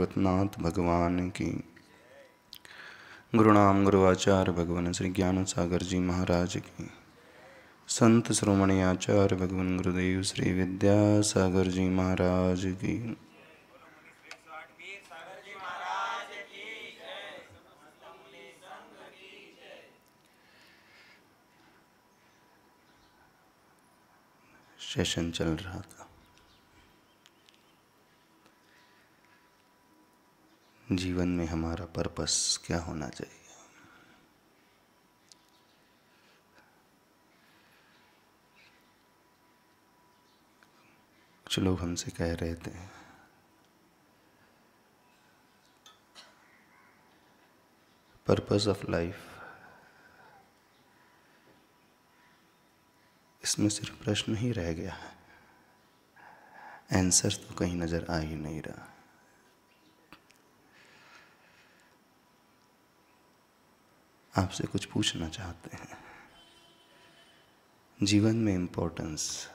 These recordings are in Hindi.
सर्वतनाथ भगवान की। गुरुनाम गुरु आचार्य भगवान श्री ज्ञान सागर जी महाराज की। संत श्रोमणी आचार्य भगवान गुरुदेव श्री विद्यासागर जी महाराज की। सेशन चल रहा था। जीवन में हमारा पर्पस क्या होना चाहिए। कुछ लोग हमसे कह रहे थे पर्पस ऑफ लाइफ, इसमें सिर्फ प्रश्न ही रह गया है, आंसर तो कहीं नजर आ ही नहीं रहा। आपसे कुछ पूछना चाहते हैं। जीवन में इम्पोर्टेंस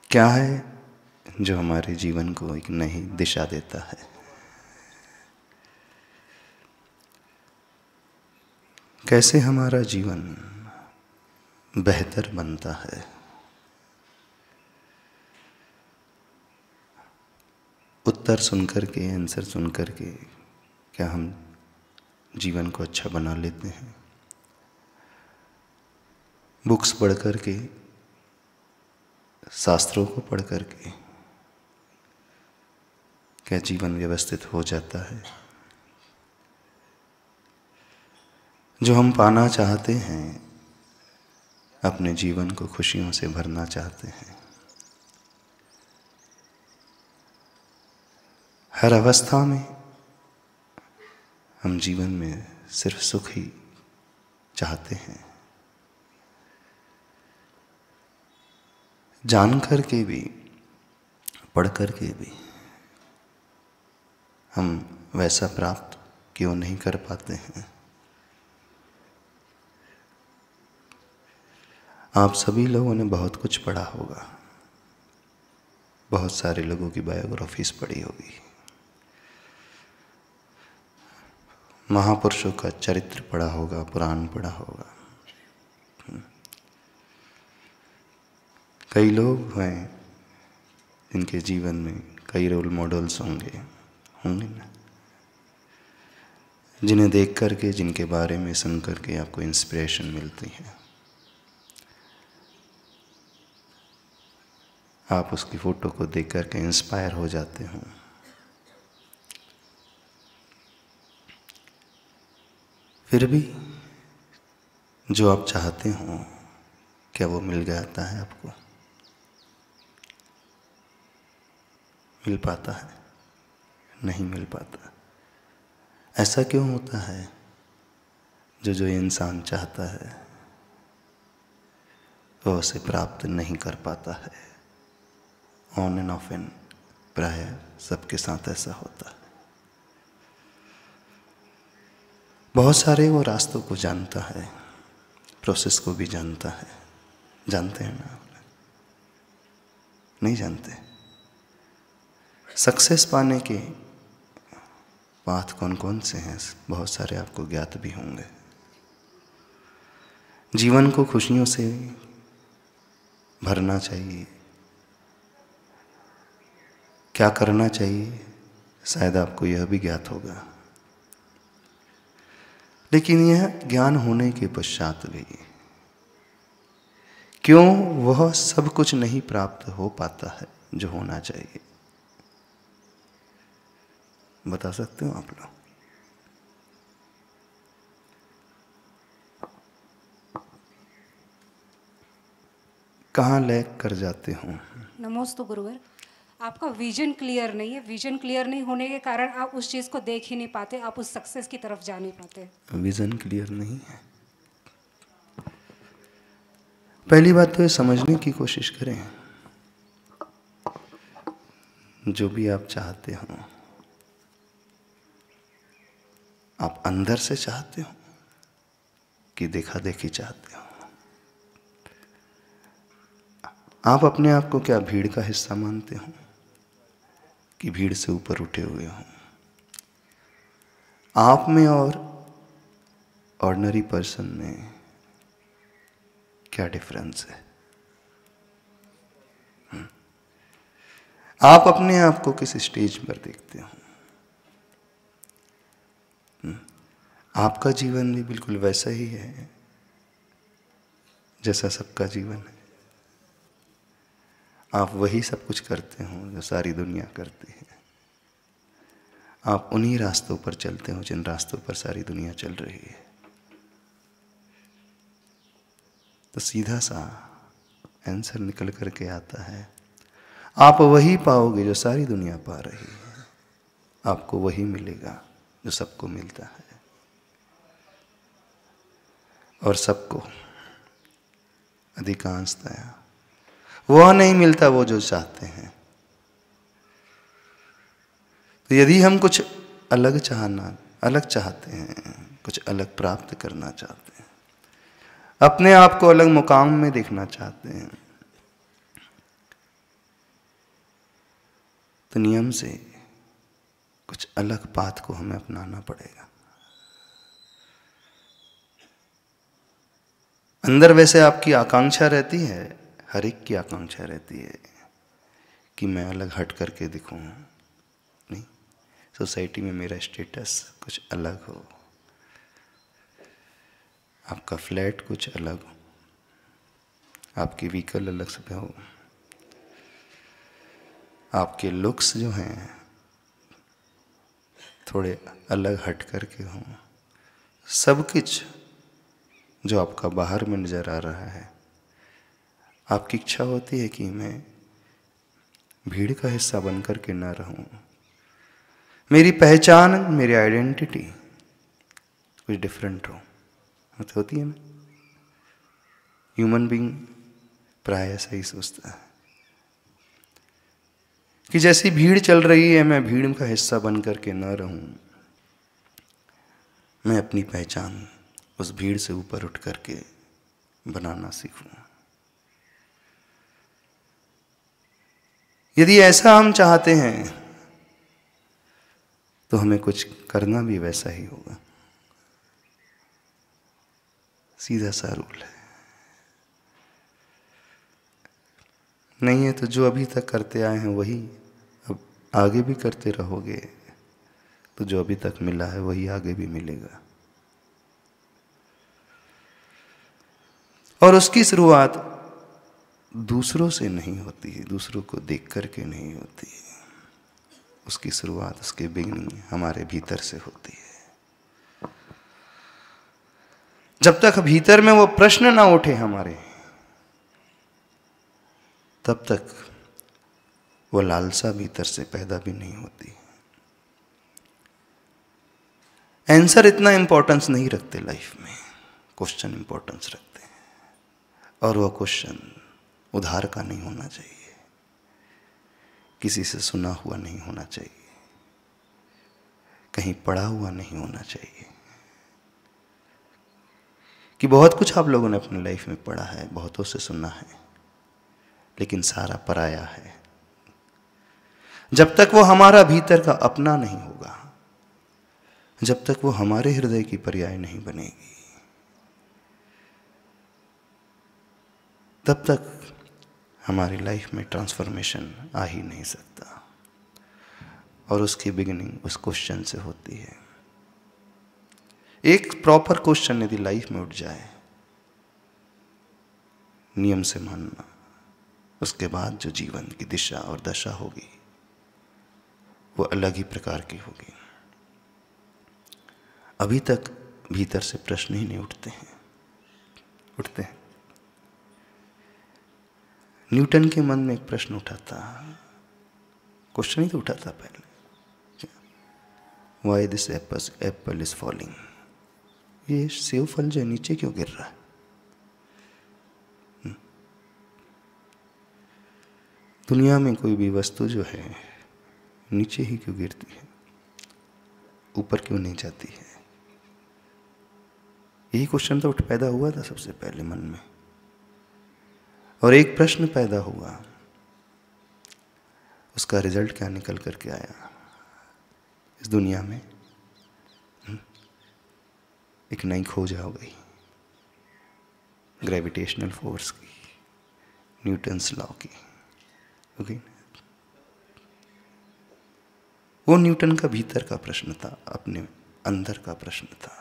क्या है जो हमारे जीवन को एक नई दिशा देता है। कैसे हमारा जीवन बेहतर बनता है। उत्तर सुनकर के, आंसर सुनकर के क्या हम जीवन को अच्छा बना लेते हैं। बुक्स पढ़ कर के, शास्त्रों को पढ़ कर के क्या जीवन व्यवस्थित हो जाता है। जो हम पाना चाहते हैं, अपने जीवन को खुशियों से भरना चाहते हैं, हर अवस्था में हम जीवन में सिर्फ सुख ही चाहते हैं। जान कर के भी, पढ़ कर के भी हम वैसा प्राप्त क्यों नहीं कर पाते हैं। आप सभी लोगों ने बहुत कुछ पढ़ा होगा, बहुत सारे लोगों की बायोग्राफीज पढ़ी होगी, महापुरुषों का चरित्र पढ़ा होगा, पुराण पढ़ा होगा। कई लोग हैं जिनके जीवन में कई रोल मॉडल्स होंगे ना, जिन्हें देख करके, जिनके बारे में सुन करके आपको इंस्पिरेशन मिलती है। आप उसकी फ़ोटो को देख करके इंस्पायर हो जाते हो। फिर भी जो आप चाहते हो, क्या वो मिल जाता है आपको? मिल पाता है? नहीं मिल पाता। ऐसा क्यों होता है? जो इंसान चाहता है वो उसे प्राप्त नहीं कर पाता है। ऑन एंड ऑफ एंड प्राय सबके साथ ऐसा होता है। बहुत सारे वो रास्तों को जानता है, प्रोसेस को भी जानता है। जानते हैं ना आप? नहीं जानते। सक्सेस पाने के पाथ कौन कौन से हैं, बहुत सारे आपको ज्ञात भी होंगे। जीवन को खुशियों से भरना चाहिए, क्या करना चाहिए, शायद आपको यह भी ज्ञात होगा। लेकिन यह ज्ञान होने के पश्चात भी क्यों वह सब कुछ नहीं प्राप्त हो पाता है जो होना चाहिए? बता सकते हो आप लोग? कहाँ लैग कर जाते हो? नमोस्तु गुरुवर। आपका विजन क्लियर नहीं है। विजन क्लियर नहीं होने के कारण आप उस चीज़ को देख ही नहीं पाते, आप उस सक्सेस की तरफ जा नहीं पाते। विजन क्लियर नहीं है। पहली बात तो ये समझने की कोशिश करें, जो भी आप चाहते हो आप अंदर से चाहते हो कि देखा देखी चाहते हो? आप अपने आप को क्या भीड़ का हिस्सा मानते हो कि भीड़ से ऊपर उठे हुए हो? आप में और ऑर्डिनरी पर्सन में क्या डिफरेंस है? आप अपने आप को किस स्टेज पर देखते हो? आपका जीवन भी बिल्कुल वैसा ही है जैसा सबका जीवन है। आप वही सब कुछ करते हो जो सारी दुनिया करती है। आप उन्हीं रास्तों पर चलते हो जिन रास्तों पर सारी दुनिया चल रही है। तो सीधा सा आंसर निकल करके आता है, आप वही पाओगे जो सारी दुनिया पा रही है। आपको वही मिलेगा जो सबको मिलता है। और सबको अधिकांशतः वह नहीं मिलता वो जो चाहते हैं। तो यदि हम कुछ अलग चाहते हैं, कुछ अलग प्राप्त करना चाहते हैं, अपने आप को अलग मुकाम में देखना चाहते हैं, तो नियम से कुछ अलग पाथ को हमें अपनाना पड़ेगा। अंदर वैसे आपकी आकांक्षा रहती है, हर एक की आकांक्षा रहती है कि मैं अलग हट करके दिखूं, नहीं, सोसाइटी में मेरा स्टेटस कुछ अलग हो, आपका फ्लैट कुछ अलग हो, आपकी व्हीकल अलग से हो, आपके लुक्स जो हैं थोड़े अलग हट करके हों। सब कुछ जो आपका बाहर में नज़र आ रहा है, आपकी इच्छा होती है कि मैं भीड़ का हिस्सा बन करके ना रहूं। मेरी पहचान, मेरी आइडेंटिटी कुछ डिफरेंट हो। मतलब होती है ना, ह्यूमन बीइंग प्राय ऐसा ही सोचता है कि जैसी भीड़ चल रही है मैं भीड़ का हिस्सा बन करके ना रहूं। मैं अपनी पहचान उस भीड़ से ऊपर उठ करके बनाना सीखूं। यदि ऐसा हम चाहते हैं तो हमें कुछ करना भी वैसा ही होगा। सीधा सा रूल है। नहीं है तो जो अभी तक करते आए हैं वही अब आगे भी करते रहोगे, तो जो अभी तक मिला है वही आगे भी मिलेगा। और उसकी शुरुआत दूसरों से नहीं होती है, दूसरों को देख करके नहीं होती है। उसकी शुरुआत, उसके बिगिनिंग हमारे भीतर से होती है। जब तक भीतर में वो प्रश्न ना उठे हमारे, तब तक वो लालसा भीतर से पैदा भी नहीं होती। आंसर इतना इंपॉर्टेंस नहीं रखते लाइफ में, क्वेश्चन इंपॉर्टेंस रखते हैं। और वो क्वेश्चन उधार का नहीं होना चाहिए, किसी से सुना हुआ नहीं होना चाहिए, कहीं पढ़ा हुआ नहीं होना चाहिए। कि बहुत कुछ आप लोगों ने अपनी लाइफ में पढ़ा है, बहुतों से सुना है, लेकिन सारा पराया है। जब तक वो हमारा भीतर का अपना नहीं होगा, जब तक वो हमारे हृदय की पर्याय नहीं बनेगी, तब तक हमारी लाइफ में ट्रांसफॉर्मेशन आ ही नहीं सकता। और उसकी बिगिनिंग उस क्वेश्चन से होती है। एक प्रॉपर क्वेश्चन यदि लाइफ में उठ जाए, नियम से मानना, उसके बाद जो जीवन की दिशा और दशा होगी वो अलग ही प्रकार की होगी। अभी तक भीतर से प्रश्न ही नहीं उठते हैं। न्यूटन के मन में एक प्रश्न उठा था, क्वेश्चन ही तो उठा था पहले, why this Apple is falling, ये सेब फल जो नीचे क्यों गिर रहा है? दुनिया में कोई भी वस्तु जो है नीचे ही क्यों गिरती है, ऊपर क्यों नहीं जाती है? यही क्वेश्चन तो पैदा हुआ था सबसे पहले मन में, और एक प्रश्न पैदा हुआ, उसका रिजल्ट क्या निकल करके आया इस दुनिया में? एक नई खोज हो गई ग्रेविटेशनल फोर्स की, न्यूटन्स लॉ की। ओके, वो न्यूटन का भीतर का प्रश्न था, अपने अंदर का प्रश्न था।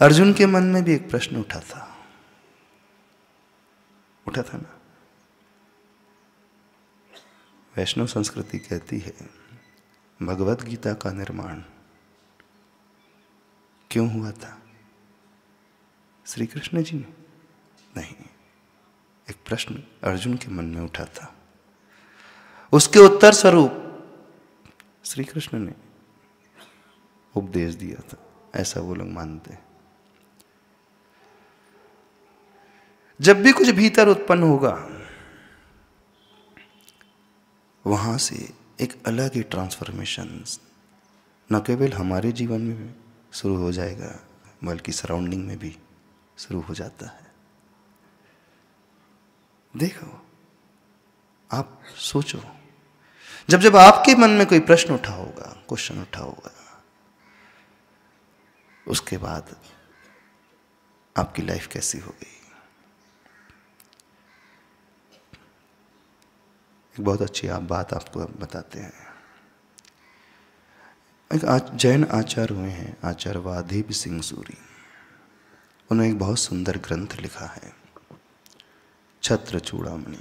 अर्जुन के मन में भी एक प्रश्न उठा था ना। वैष्णव संस्कृति कहती है भगवत गीता का निर्माण क्यों हुआ था? श्री कृष्ण जी ने नहीं, एक प्रश्न अर्जुन के मन में उठा था, उसके उत्तर स्वरूप श्री कृष्ण ने उपदेश दिया था, ऐसा वो लोग मानते हैं। जब भी कुछ भीतर उत्पन्न होगा वहां से एक अलग ही ट्रांसफॉर्मेशन न केवल हमारे जीवन में भी शुरू हो जाएगा, बल्कि सराउंडिंग में भी शुरू हो जाता है। देखो, आप सोचो, जब जब आपके मन में कोई प्रश्न उठा होगा, क्वेश्चन उठा होगा, उसके बाद आपकी लाइफ कैसी हो गई। एक बहुत अच्छी आप बात आपको बताते हैं। एक जैन आचार्य हुए हैं, आचार्य वाधीब सिंह सूरी। उन्होंने एक बहुत सुंदर ग्रंथ लिखा है, छत्र चूड़ामणि।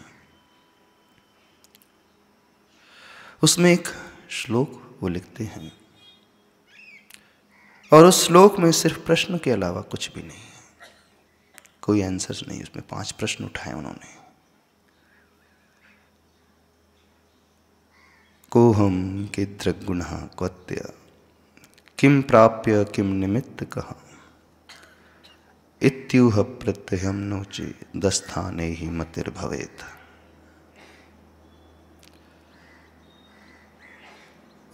उसमें एक श्लोक वो लिखते हैं, और उस श्लोक में सिर्फ प्रश्न के अलावा कुछ भी नहीं, कोई आंसर्स नहीं। उसमें 5 प्रश्न उठाए उन्होंने। कोहम किदृग्गुणः क्वत्य किम प्राप्य किम निमित्तकः इत्यूह प्रत्ययम नोचे दस्थाने ही मतिर्भवेत्।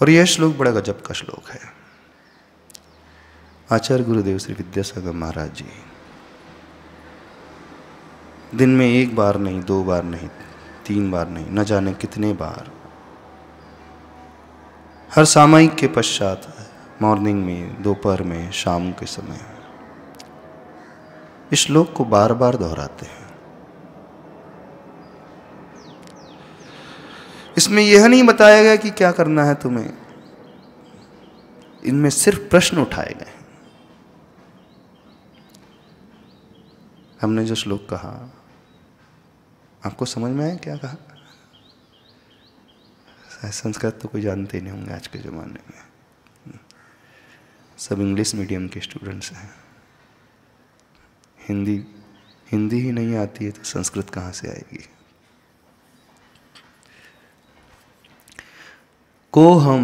और यह श्लोक बड़ा गजब का श्लोक है। आचार्य गुरुदेव श्री विद्यासागर महाराज जी दिन में 1 बार नहीं, 2 बार नहीं, 3 बार नहीं, न जाने कितने बार, हर सामयिक के पश्चात मॉर्निंग में, दोपहर में, शाम के समय इस श्लोक को बार बार दोहराते हैं। इसमें यह नहीं बताया गया कि क्या करना है तुम्हें, इनमें सिर्फ प्रश्न उठाए गए। हमने जो श्लोक कहा, आपको समझ में आया क्या कहा? संस्कृत तो कोई जानते नहीं होंगे आज के ज़माने में, सब इंग्लिश मीडियम के स्टूडेंट्स हैं। हिंदी ही नहीं आती है तो संस्कृत कहाँ से आएगी? को हम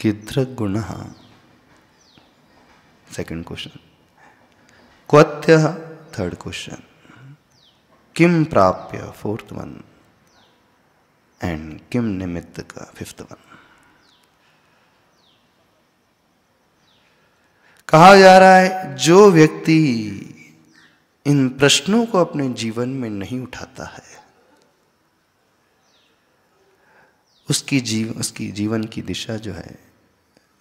किदृग्गुणः, सेकंड क्वेश्चन, क्वत्य, थर्ड क्वेश्चन, किम प्राप्य, फोर्थ वन, एंड किम निमित्तकः, फिफ्थ वन। कहा जा रहा है जो व्यक्ति इन प्रश्नों को अपने जीवन में नहीं उठाता है उसकी जीवन की दिशा जो है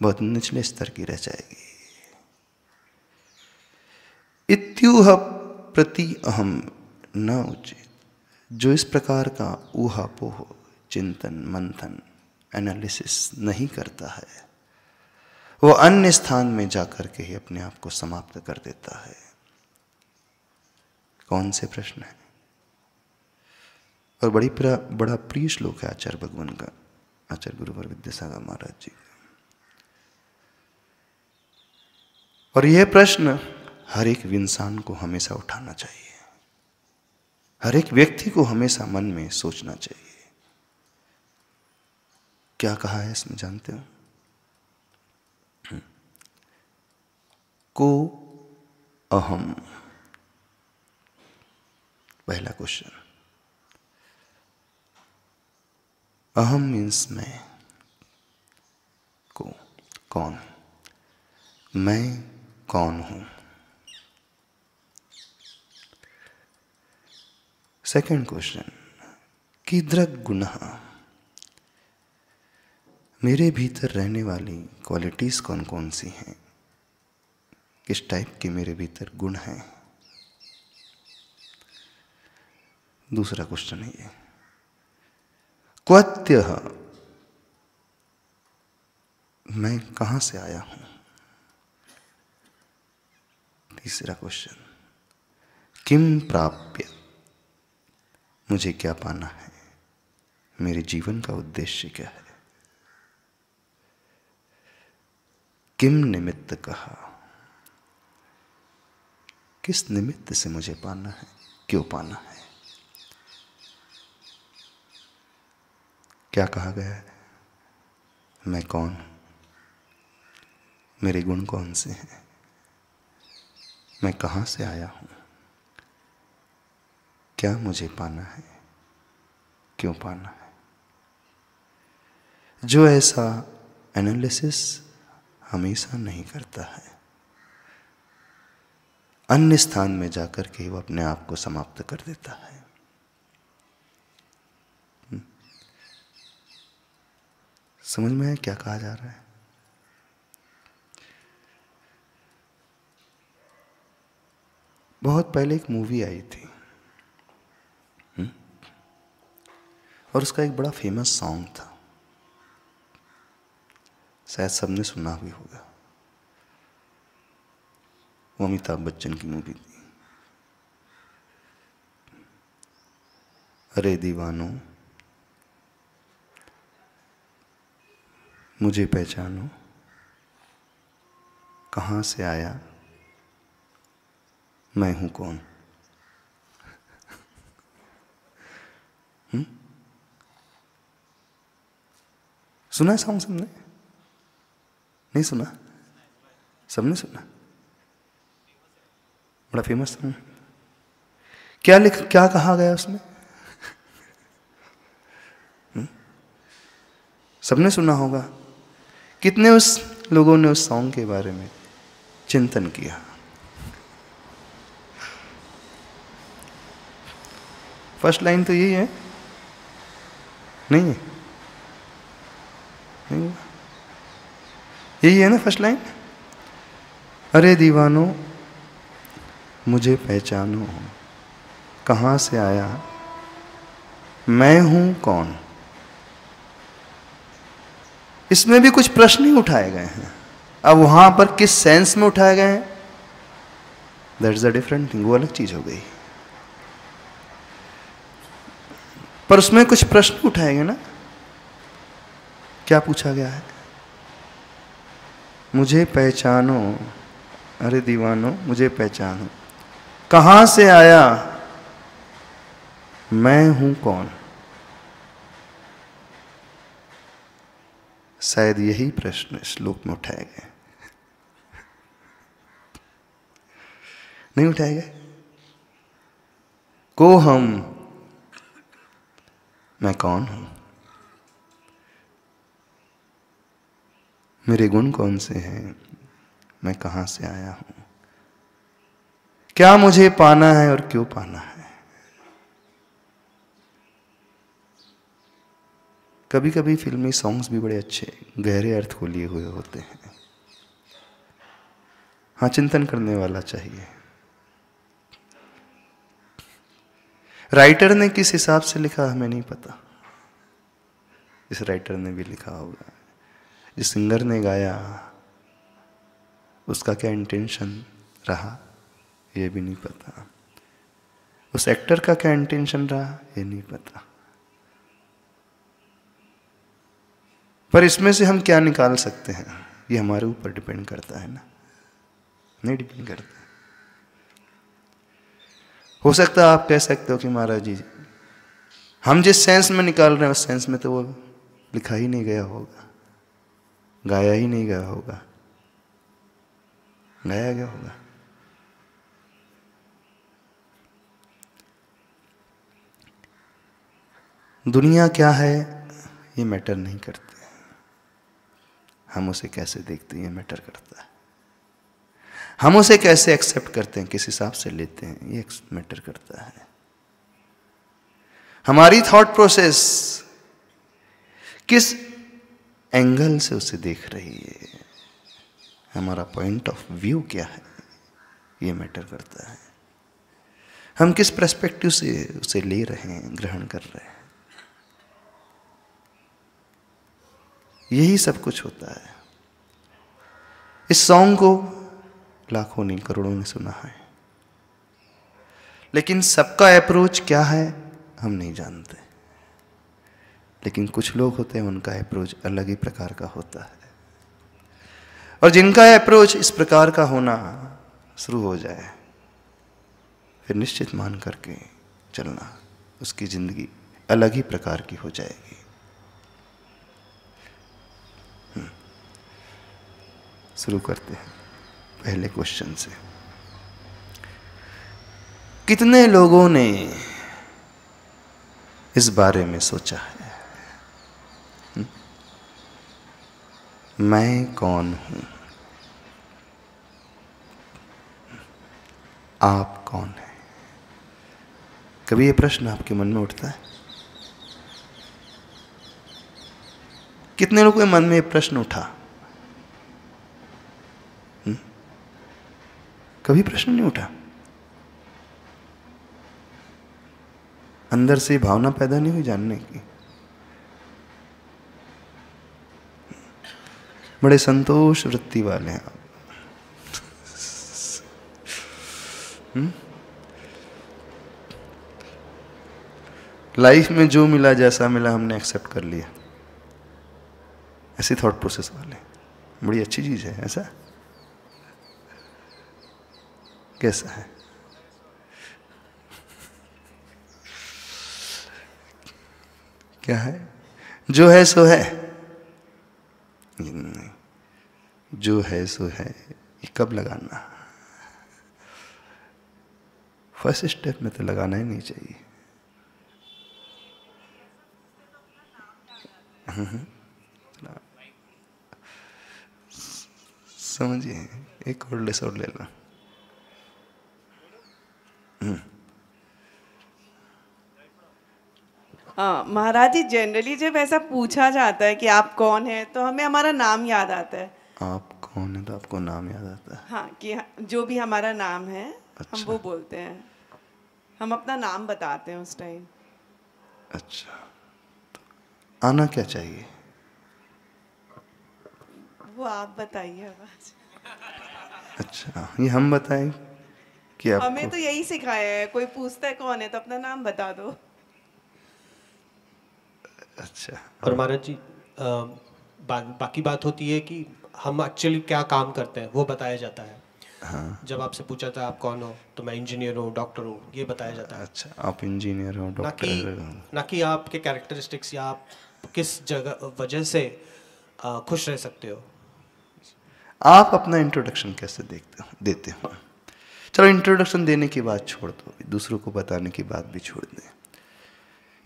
बहुत निचले स्तर की रह जाएगी। इत्यूह प्रति अहम न उचित, जो इस प्रकार का ऊहापोह, चिंतन, मंथन, एनालिसिस नहीं करता है वो अन्य स्थान में जाकर के ही अपने आप को समाप्त कर देता है। कौन से प्रश्न है? और बड़ा प्रिय श्लोक है आचार्य भगवान का, आचार्य गुरुवर विद्यासागर महाराज जी का। और यह प्रश्न हर एक इंसान को हमेशा उठाना चाहिए, हर एक व्यक्ति को हमेशा मन में सोचना चाहिए। क्या कहा है इसमें जानते हो? को अहम, पहला क्वेश्चन। अहम मीन्स मैं, को। कौन, मैं कौन हूं। सेकंड क्वेश्चन, कीदृक् गुणः, मेरे भीतर रहने वाली क्वालिटीज कौन कौन सी हैं, किस टाइप के मेरे भीतर गुण हैं। दूसरा क्वेश्चन है ये, क्वत्यः, मैं कहां से आया हूं। तीसरा क्वेश्चन, किम प्राप्य, मुझे क्या पाना है, मेरे जीवन का उद्देश्य क्या है। किम निमित्त कहा, किस निमित्त से मुझे पाना है, क्यों पाना है। क्या कहा गया है, मैं कौन हूं, मेरे गुण कौन से हैं, मैं कहां से आया हूं, क्या मुझे पाना है, क्यों पाना है। जो ऐसा एनालिसिस हमेशा नहीं करता है, अन्य स्थान में जाकर के वो अपने आप को समाप्त कर देता है। समझ में है क्या कहा जा रहा है। बहुत पहले एक मूवी आई थी और उसका एक बड़ा फेमस सॉन्ग था, शायद सबने सुना भी होगा। वो अमिताभ बच्चन की मूवी थी, अरे दीवानो मुझे पहचानो, कहां से आया, मैं हूं कौन। सुना है सॉन्ग सबने, नहीं सुना, सबने सुना, बड़ा फेमस सॉन्ग। क्या कहा गया उसमें, सबने सुना होगा। कितने उस लोगों ने उस सॉन्ग के बारे में चिंतन किया। फर्स्ट लाइन तो यही है, नहीं है, नहीं, यही है ना फर्स्ट लाइन, अरे दीवानो मुझे पहचानो, कहां से आया, मैं हूं कौन। इसमें भी कुछ प्रश्न ही उठाए गए हैं। अब वहां पर किस सेंस में उठाए गए हैं, that is a different thing, वो अलग चीज हो गई। पर उसमें कुछ प्रश्न उठाए गए ना। क्या पूछा गया है, मुझे पहचानो, अरे दीवानो मुझे पहचानो, कहां से आया, मैं हूं कौन। शायद यही प्रश्न श्लोक में उठाए गए, नहीं उठाए गए। को हम, मैं कौन हूं, मेरे गुण कौन से हैं, मैं कहां से आया हूं, क्या मुझे पाना है और क्यों पाना है। कभी कभी फिल्मी सॉन्ग्स भी बड़े अच्छे गहरे अर्थ को लिए हुए होते हैं। हाँ, चिंतन करने वाला चाहिए। राइटर ने किस हिसाब से लिखा हमें नहीं पता, इस राइटर ने भी लिखा होगा, जिस सिंगर ने गाया उसका क्या इंटेंशन रहा ये भी नहीं पता, उस एक्टर का क्या इंटेंशन रहा ये नहीं पता। पर इसमें से हम क्या निकाल सकते हैं ये हमारे ऊपर डिपेंड करता है ना, नहीं डिपेंड करता। हो सकता है आप कह सकते हो कि महाराज जी हम जिस सेंस में निकाल रहे हैं उस सेंस में तो वो लिखा ही नहीं गया होगा, गाया ही नहीं गया होगा, गाया गया होगा। दुनिया क्या है ये मैटर नहीं करते, हम उसे कैसे देखते हैं ये मैटर करता है। हम उसे कैसे एक्सेप्ट करते हैं, किस हिसाब से लेते हैं, ये मैटर करता है। हमारी थॉट प्रोसेस किस एंगल से उसे देख रही है, हमारा पॉइंट ऑफ व्यू क्या है, ये मैटर करता है। हम किस पर्सपेक्टिव से उसे ले रहे हैं, ग्रहण कर रहे हैं, यही सब कुछ होता है। इस सॉन्ग को लाखों नहीं करोड़ों ने सुना है, लेकिन सबका अप्रोच क्या है हम नहीं जानते। लेकिन कुछ लोग होते हैं उनका अप्रोच अलग ही प्रकार का होता है, और जिनका अप्रोच इस प्रकार का होना शुरू हो जाए फिर निश्चित मान करके चलना, उसकी जिंदगी अलग ही प्रकार की हो जाएगी। शुरू करते हैं पहले क्वेश्चन से। कितने लोगों ने इस बारे में सोचा है मैं कौन हूं, आप कौन हैं? कभी ये प्रश्न आपके मन में उठता है? कितने लोगों के मन में ये प्रश्न उठा? कभी प्रश्न नहीं उठा? अंदर से भावना पैदा नहीं हुई जानने की? बड़े संतोष वृत्ति वाले हैं आप। लाइफ में जो मिला जैसा मिला हमने एक्सेप्ट कर लिया, ऐसी थॉट प्रोसेस वाले। बड़ी अच्छी चीज है। ऐसा कैसा है? क्या है? जो है सो है। नहीं, जो है सो है ये कब लगाना? फर्स्ट स्टेप में तो लगाना ही नहीं चाहिए। समझिए, एक और ले लो। हाँ महाराज जी, जनरली जब ऐसा पूछा जाता है कि आप कौन है तो हमें हमारा नाम याद आता है। आप कौन है तो आपको नाम याद आता है? हाँ, कि जो भी हमारा नाम है अच्छा। हम वो बोलते हैं, हम अपना नाम बताते हैं उस टाइम। अच्छा, तो आना क्या चाहिए? वो आप बताइए आवाज। अच्छा, ये हम बताएं कि आपको? हमें तो यही सिखाया है, कोई पूछता है कौन है तो अपना नाम बता दो। अच्छा। और महाराज जी बाकी बात होती है कि हम एक्चुअली क्या काम करते हैं वो बताया जाता है। हाँ। जब आपसे पूछा था आप कौन हो तो मैं इंजीनियर हूँ, डॉक्टर हूँ, ये बताया जाता है। अच्छा, आप इंजीनियर हो, डॉक्टर हो। ना कि आपके कैरेक्टरिस्टिक्स या आप किस जगह वजह से खुश रह सकते हो। आप अपना इंट्रोडक्शन कैसे देते हो? चलो, इंट्रोडक्शन देने की बात छोड़ दो, दूसरों को बताने की बात भी छोड़ दें।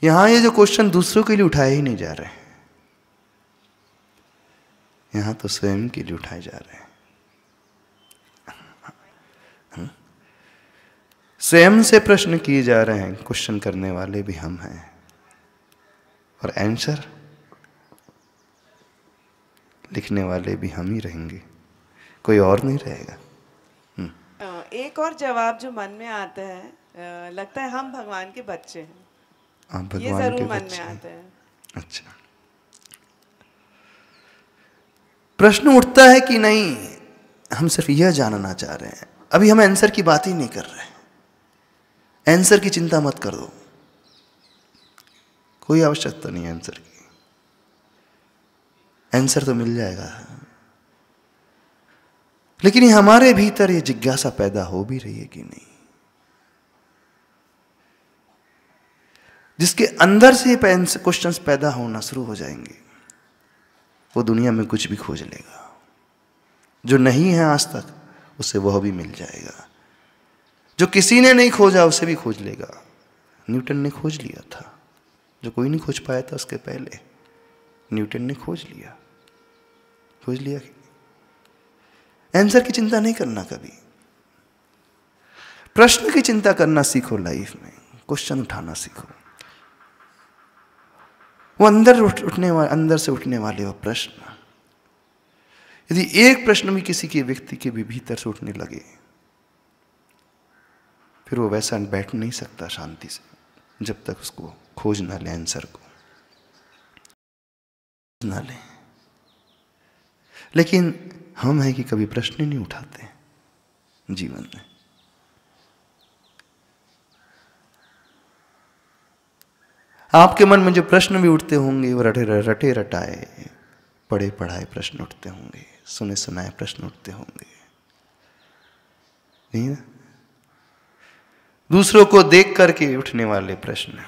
यहाँ ये जो क्वेश्चन दूसरों के लिए उठाए ही नहीं जा रहे हैं, यहाँ तो स्वयं के लिए उठाए जा रहे हैं। स्वयं से प्रश्न किए जा रहे हैं, क्वेश्चन करने वाले भी हम हैं, और आंसर लिखने वाले भी हम ही रहेंगे, कोई और नहीं रहेगा। एक और जवाब जो मन में आता है, लगता है हम भगवान के बच्चे हैं। आप भगवान ये जरूर के मन बच्चे में हैं। आता है। अच्छा, प्रश्न उठता है कि नहीं, हम सिर्फ यह जानना चाह रहे हैं, अभी हम आंसर की बात ही नहीं कर रहे हैं। आंसर की चिंता मत कर दो, कोई आवश्यकता नहीं है आंसर की, आंसर तो मिल जाएगा। लेकिन ये हमारे भीतर ये जिज्ञासा पैदा हो भी रही है कि नहीं? जिसके अंदर से क्वेश्चंस पैदा होना शुरू हो जाएंगे, वो दुनिया में कुछ भी खोज लेगा। जो नहीं है आज तक, उसे वह भी मिल जाएगा। जो किसी ने नहीं खोजा, उसे भी खोज लेगा। न्यूटन ने खोज लिया था, जो कोई नहीं खोज पाया था उसके पहले, न्यूटन ने खोज लिया। खोज लिया कि आंसर की चिंता नहीं करना कभी। प्रश्न की चिंता करना सीखो लाइफ में, क्वेश्चन उठाना सीखो। वो अंदर से उठने वाले वो प्रश्न, यदि एक प्रश्न भी किसी के व्यक्ति के भी भीतर से उठने लगे, फिर वो वैसा बैठ नहीं सकता शांति से जब तक उसको खोज ना ले, आंसर को ना ले। लेकिन हम हैं कि कभी प्रश्न नहीं उठाते जीवन में। आपके मन में जो प्रश्न भी उठते होंगे वो रटे रटाए पढ़े पढ़ाए प्रश्न उठते होंगे, सुने सुनाए प्रश्न उठते होंगे, नहीं ना? दूसरों को देख करके उठने वाले प्रश्न,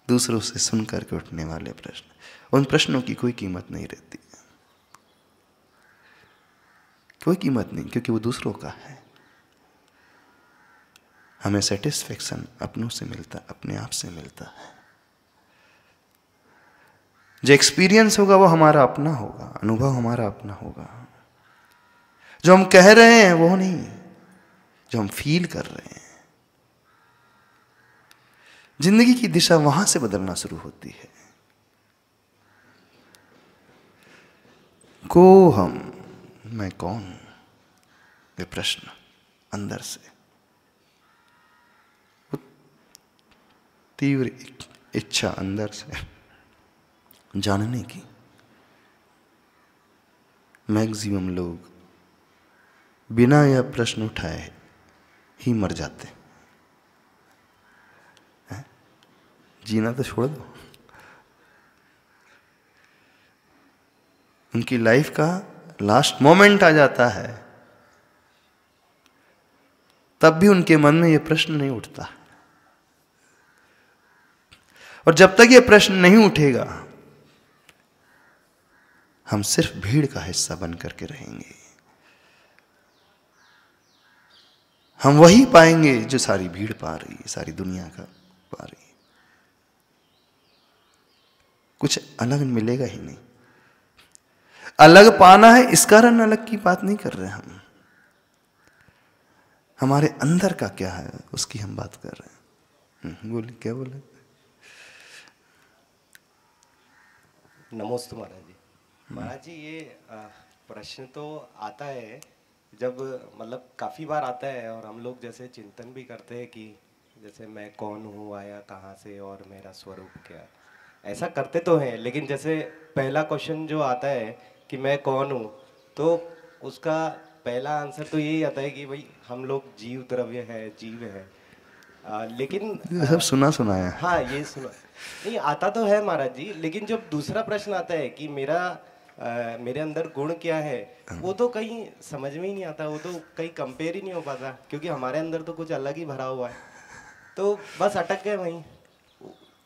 दूसरों से सुन करके उठने वाले प्रश्न, उन प्रश्नों की कोई कीमत नहीं रहती, कोई कीमत नहीं, क्योंकि वो दूसरों का है। हमें सेटिस्फेक्शन अपनों से मिलता, अपने आप से मिलता है। जो एक्सपीरियंस होगा वो हमारा अपना होगा, अनुभव हमारा अपना होगा। जो हम कह रहे हैं वो नहीं, जो हम फील कर रहे हैं। जिंदगी की दिशा वहां से बदलना शुरू होती है। को हम, मैं कौन हूं, ये प्रश्न अंदर से तीव्र इच्छा अंदर से जानने की। मैक्सिमम लोग बिना यह प्रश्न उठाए ही मर जाते हैं। जीना तो छोड़ दो, उनकी लाइफ का लास्ट मोमेंट आ जाता है, तब भी उनके मन में यह प्रश्न नहीं उठता। और जब तक यह प्रश्न नहीं उठेगा, हम सिर्फ भीड़ का हिस्सा बन करके रहेंगे। हम वही पाएंगे जो सारी भीड़ पा रही है, सारी दुनिया का पा रही है। कुछ अलग मिलेगा ही नहीं। अलग पाना है इस कारण अलग की बात नहीं कर रहे हम, हमारे अंदर का क्या है उसकी हम बात कर रहे हैं। बोलिए, क्या बोले? नमस्ते महाराज जी। महाराज जी, ये प्रश्न तो आता है जब, मतलब काफ़ी बार आता है, और हम लोग जैसे चिंतन भी करते हैं कि जैसे मैं कौन हूँ, आया कहाँ से और मेरा स्वरूप क्या है, ऐसा करते तो हैं। लेकिन जैसे पहला क्वेश्चन जो आता है कि मैं कौन हूँ, तो उसका पहला आंसर तो यही आता है कि भाई हम लोग जीव द्रव्य है, जीव है। लेकिन सब सुना सुनाया। हाँ, ये सुना नहीं आता तो है महाराज जी। लेकिन जब दूसरा प्रश्न आता है कि मेरे अंदर गुण क्या है, वो तो कहीं समझ में ही नहीं आता, वो तो कहीं कंपेयर ही नहीं हो पाता, क्योंकि हमारे अंदर तो कुछ अलग ही भरा हुआ है। तो बस अटक गए वहीं,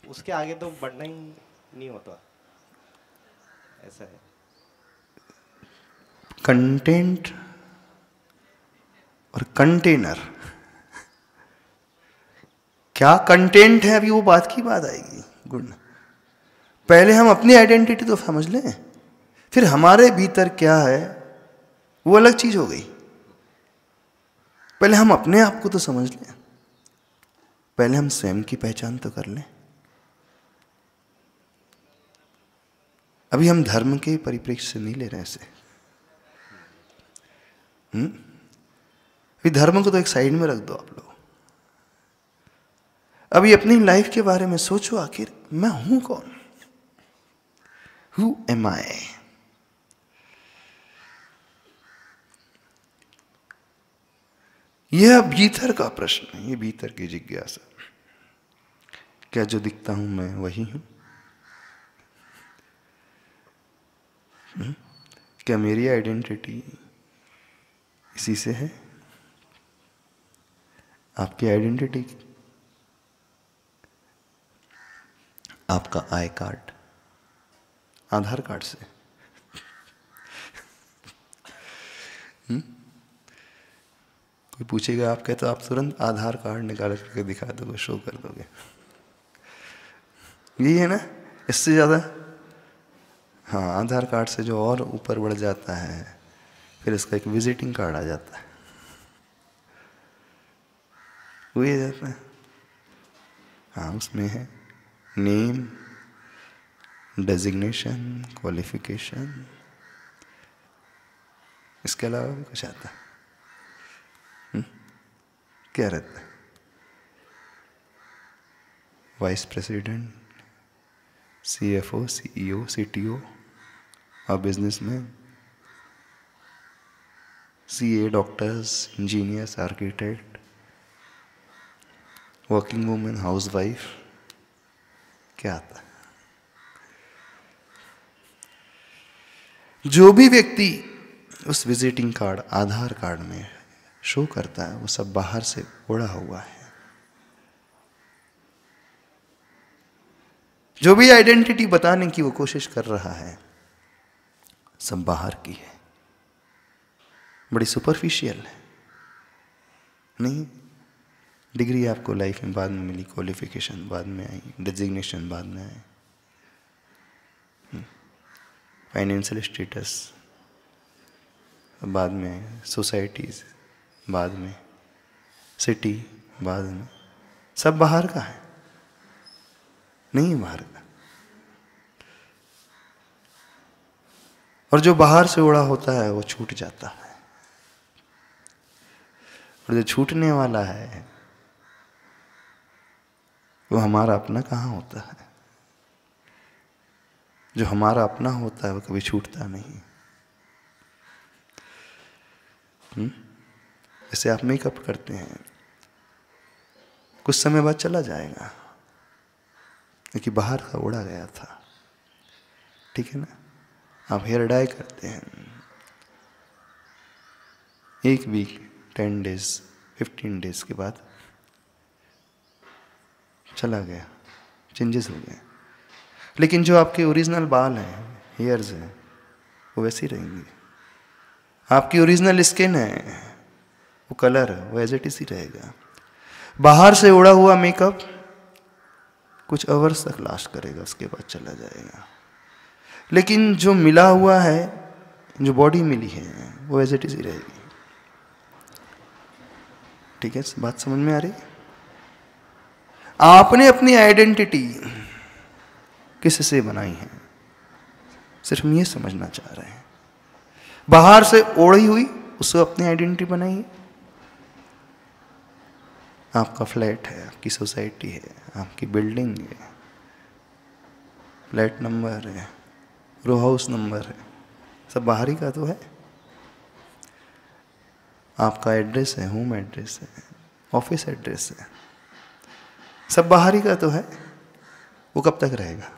उसके आगे तो बढ़ना ही नहीं होता, ऐसा है। कंटेंट और कंटेनर, क्या कंटेंट है अभी वो बात की बात आएगी। गुण, पहले हम अपनी आइडेंटिटी तो समझ लें, फिर हमारे भीतर क्या है वो अलग चीज हो गई। पहले हम अपने आप को तो समझ लें, पहले हम स्वयं की पहचान तो कर लें। अभी हम धर्म के परिप्रेक्ष्य से नहीं ले रहे ऐसे। अभी धर्म को तो एक साइड में रख दो आप लोग। अभी अपनी लाइफ के बारे में सोचो, आखिर मैं हूं कौन? Who am I? यह भीतर का प्रश्न है, ये भीतर की जिज्ञासा। क्या जो दिखता हूं मैं वही हूं? क्या मेरी आइडेंटिटी इसी से है? आपकी आइडेंटिटी आपका आई कार्ड, आधार कार्ड से। कोई पूछेगा आप कहते, तो आप तुरंत आधार कार्ड निकाल करके दिखा दोगे, शो कर दोगे। यही है ना, इससे ज्यादा हाँ, आधार कार्ड से जो और ऊपर बढ़ जाता है, फिर इसका एक विजिटिंग कार्ड आ जाता है, वो ये जाता है। हाँ, उसमें है नेम, डेजिग्नेशन, क्वालिफिकेशन, इसके अलावा भी कुछ आता है? क्या रहता है? Vice president, CFO, CEO, CTO और businessman, CA, doctors, engineers, architect, working women, housewife, क्या आता है? जो भी व्यक्ति उस विजिटिंग कार्ड, आधार कार्ड में शो करता है, वो सब बाहर से ओढ़ा हुआ है। जो भी आइडेंटिटी बताने की वो कोशिश कर रहा है, सब बाहर की है, बड़ी सुपरफिशियल है। नहीं, डिग्री आपको लाइफ में बाद में मिली, क्वालिफिकेशन बाद में आई, डेजिग्नेशन बाद में आई, फाइनेंशियल स्टेटस बाद में आई, सोसाइटीज बाद में, सिटी बाद में, सब बाहर का है, नहीं बाहर का। और जो बाहर से उड़ा होता है वो छूट जाता है, और जो छूटने वाला है वो हमारा अपना कहाँ होता है। जो हमारा अपना होता है वो कभी छूटता नहीं। जैसे आप मेकअप करते हैं, कुछ समय बाद चला जाएगा, क्योंकि बाहर का उड़ा गया था, ठीक है ना। आप हेयर डाई करते हैं, 1 वीक, 10 डेज, 15 डेज के बाद चला गया, चेंजेस हो गए। लेकिन जो आपके ओरिजिनल बाल हैं, हेयर्स हैं, वो वैसे ही रहेंगे। आपकी ओरिजिनल स्किन है, वो कलर है, वो एज इट इज ही रहेगा। बाहर से उड़ा हुआ मेकअप कुछ आवर्स तक लास्ट करेगा, उसके बाद चला जाएगा। लेकिन जो मिला हुआ है, जो बॉडी मिली है, वो एज इट इज ही रहेगी। ठीक है, बात समझ में आ रही? आपने अपनी आइडेंटिटी किससे बनाई है, सिर्फ हम ये समझना चाह रहे हैं। बाहर से ओढ़ी हुई उसको अपनी आइडेंटिटी बनाई है। आपका फ्लैट है, आपकी सोसाइटी है, आपकी बिल्डिंग है, फ्लैट नंबर है, रो हाउस नंबर है, सब बाहरी का तो है। आपका एड्रेस है, होम एड्रेस है, ऑफिस एड्रेस है, सब बाहरी का तो है। वो कब तक रहेगा?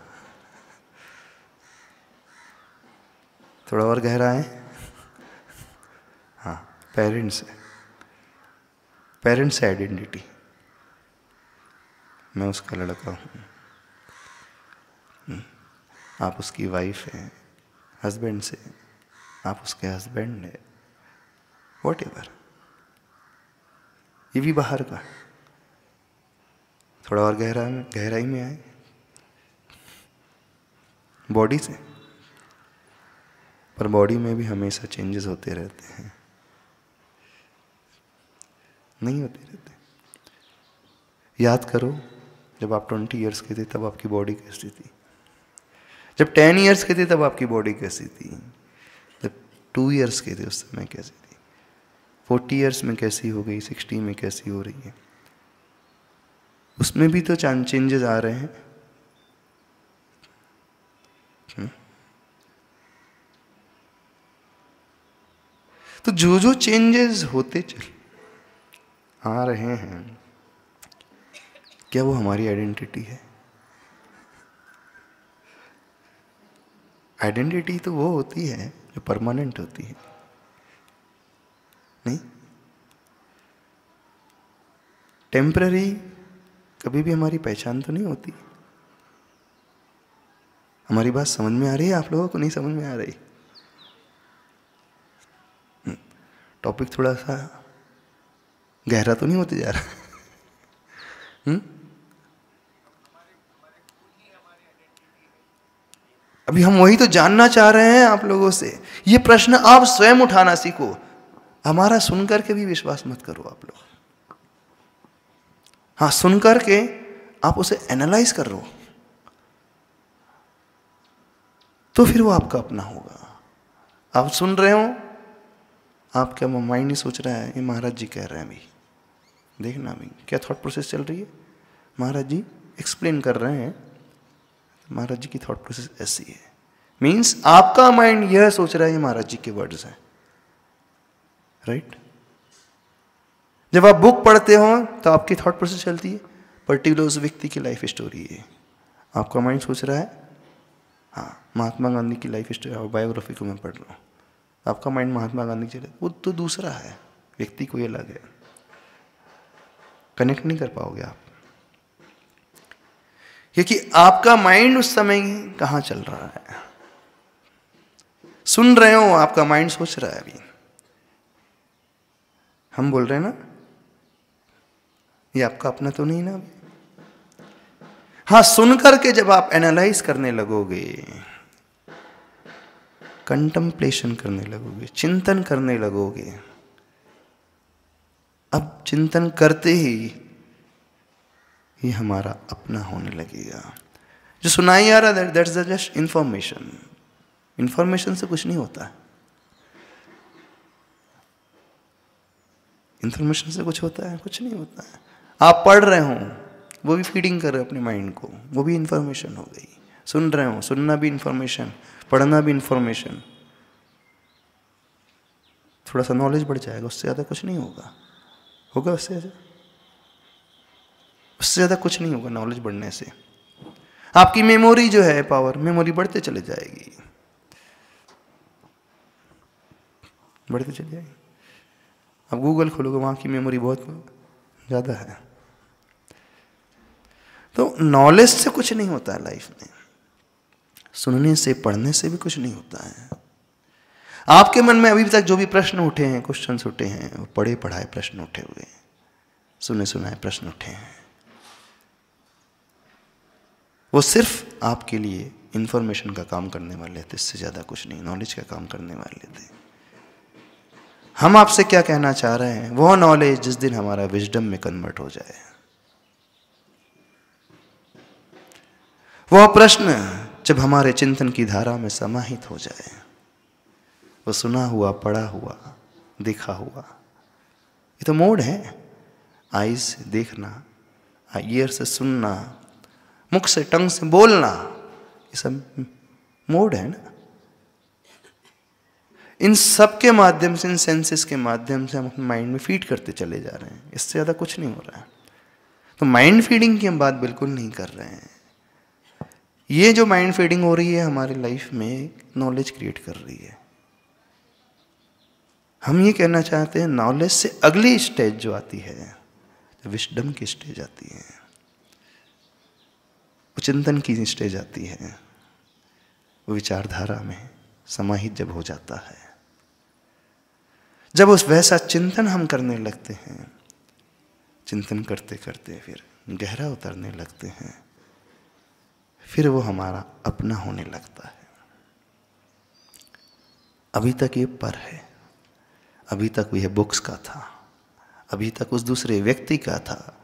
थोड़ा और गहरा है। हाँ, पेरेंट्स है, पेरेंट्स है आइडेंटिटी। मैं उसका लड़का हूँ, आप उसकी वाइफ हैं। हस्बैंड से आप उसके हस्बैंड हैं, वॉट एवर, ये भी बाहर का। थोड़ा और गहराई में आए, बॉडी से। पर बॉडी में भी हमेशा चेंजेस होते रहते हैं, नहीं होते रहते। याद करो, जब आप 20 इयर्स के थे तब आपकी बॉडी कैसी थी? जब 10 इयर्स के थे तब आपकी बॉडी कैसी थी? जब 2 इयर्स के थे उस समय कैसी थी? 40 इयर्स में कैसी हो गई? 60 में कैसी हो रही है? उसमें भी तो चेंजेस आ रहे हैं। तो जो जो चेंजेस होते चल आ रहे हैं, क्या वो हमारी आइडेंटिटी है? आइडेंटिटी तो वो होती है जो परमानेंट होती है, नहीं? टेम्पररी कभी भी हमारी पहचान तो नहीं होती। हमारी बात समझ में आ रही है? आप लोगों को नहीं समझ में आ रही? टॉपिक थोड़ा सा गहरा तो नहीं होते जा रहा? अभी हम वही तो जानना चाह रहे हैं आप लोगों से। ये प्रश्न आप स्वयं उठाना सीखो, हमारा सुनकर के भी विश्वास मत करो आप लोग। हाँ, सुनकर के आप उसे एनालाइज कर लो, तो फिर वो आपका अपना होगा। आप सुन रहे हो, आपका माइंड नहीं सोच रहा है ये महाराज जी कह रहे हैं, अभी देखना अभी क्या थॉट प्रोसेस चल रही है। महाराज जी एक्सप्लेन कर रहे हैं, महाराज जी की थॉट प्रोसेस ऐसी है। मीन्स आपका माइंड यह सोच रहा है ये महाराज जी के वर्ड्स हैं, राइट। जब आप बुक पढ़ते हो तो आपकी थॉट प्रोसेस चलती है, पर्टिकुलर उस व्यक्ति की लाइफ स्टोरी है। आपका माइंड सोच रहा है हाँ महात्मा गांधी की लाइफ स्टोरी और बायोग्राफी को मैं पढ़ रहा हूँ, आपका माइंड महात्मा गांधी चले, वो तो दूसरा है, व्यक्ति कोई अलग है, कनेक्ट नहीं कर पाओगे आप, क्योंकि आपका माइंड उस समय कहाँ चल रहा है। सुन रहे हो, आपका माइंड सोच रहा है। अभी हम बोल रहे हैं ना, ये आपका अपना तो नहीं ना अभी। हाँ, सुन करके जब आप एनालाइज करने लगोगे, कंटम्पलेशन करने लगोगे, चिंतन करने लगोगे, अब चिंतन करते ही ये हमारा अपना होने लगेगा। जो सुनाई आ रहा दैट्स जस्ट इंफॉर्मेशन। इंफॉर्मेशन से कुछ नहीं होता है, इंफॉर्मेशन से कुछ होता है? कुछ नहीं होता है। आप पढ़ रहे हो, वो भी फीडिंग कर रहे हो अपने माइंड को, वो भी इंफॉर्मेशन हो गई। सुन रहे हो, सुनना भी इंफॉर्मेशन, पढ़ना भी इंफॉर्मेशन। थोड़ा सा नॉलेज बढ़ जाएगा, उससे ज़्यादा कुछ नहीं होगा। होगा उससे ज़्यादा कुछ नहीं होगा। नॉलेज बढ़ने से आपकी मेमोरी जो है, पावर मेमोरी बढ़ते चले जाएगी, बढ़ते चले जाएगी। अब गूगल खोलोगे, वहाँ की मेमोरी बहुत ज़्यादा है। तो नॉलेज से कुछ नहीं होता है लाइफ में, सुनने से पढ़ने से भी कुछ नहीं होता है। आपके मन में अभी तक जो भी प्रश्न उठे हैं, क्वेश्चंस उठे हैं, वो पढ़े पढ़ाए प्रश्न उठे हुए हैं, सुने सुनाए प्रश्न उठे हैं, वो सिर्फ आपके लिए इंफॉर्मेशन का काम करने वाले थे, इससे ज़्यादा कुछ नहीं, नॉलेज का काम करने वाले थे। हम आपसे क्या कहना चाह रहे हैं, वो नॉलेज जिस दिन हमारा विजडम में कन्वर्ट हो जाए, वह प्रश्न जब हमारे चिंतन की धारा में समाहित हो जाए, वो सुना हुआ, पढ़ा हुआ, देखा हुआ, ये तो मोड है। आईज से देखना, ईयर से सुनना, मुख से, टंग से बोलना, ये सब मोड है ना। इन सब के माध्यम से, इन सेंसेस के माध्यम से हम अपने माइंड में फीड करते चले जा रहे हैं, इससे ज़्यादा कुछ नहीं हो रहा है। तो माइंड फीडिंग की हम बात बिल्कुल नहीं कर रहे हैं। ये जो माइंड फीडिंग हो रही है हमारी लाइफ में, नॉलेज क्रिएट कर रही है। हम ये कहना चाहते हैं, नॉलेज से अगली स्टेज जो आती है, विजडम की स्टेज आती है, वो चिंतन की स्टेज आती है, वो विचारधारा में समाहित जब हो जाता है, जब उस वैसा चिंतन हम करने लगते हैं, चिंतन करते करते फिर गहरा उतरने लगते हैं, फिर वो हमारा अपना होने लगता है। अभी तक ये पर है, अभी तक यह बुक्स का था, अभी तक उस दूसरे व्यक्ति का था,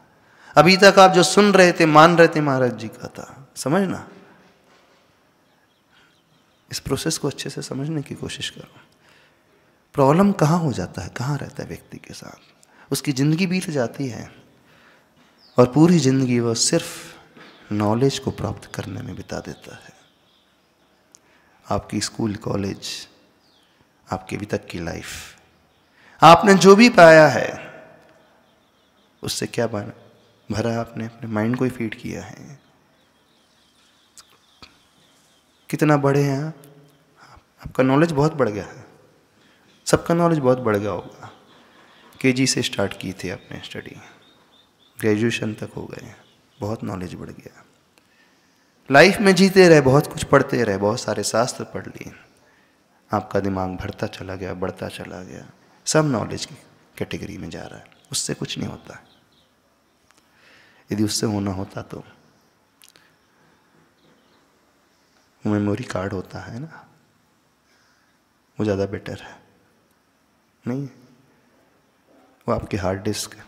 अभी तक आप जो सुन रहे थे, मान रहे थे, महाराज जी का था। समझना, इस प्रोसेस को अच्छे से समझने की कोशिश करो। प्रॉब्लम कहाँ हो जाता है, कहाँ रहता है व्यक्ति के साथ, उसकी ज़िंदगी बीत जाती है और पूरी ज़िंदगी वो सिर्फ नॉलेज को प्राप्त करने में बिता देता है। आपकी स्कूल, कॉलेज, आपके अभी तक की लाइफ, आपने जो भी पाया है उससे क्या भरा, आपने अपने माइंड को ही फीड किया है। कितना बड़े हैं आप, आपका नॉलेज बहुत बढ़ गया है, सबका नॉलेज बहुत बढ़ गया होगा। केजी से स्टार्ट की थी आपने स्टडी, ग्रेजुएशन तक हो गए, बहुत नॉलेज बढ़ गया। लाइफ में जीते रहे, बहुत कुछ पढ़ते रहे, बहुत सारे शास्त्र पढ़ लिए, आपका दिमाग भरता चला गया, बढ़ता चला गया, सब नॉलेज की कैटेगरी में जा रहा है। उससे कुछ नहीं होता। यदि उससे होना होता तो वो मेमोरी कार्ड होता है ना, वो ज़्यादा बेटर है नहीं, वो आपके हार्ड डिस्क है,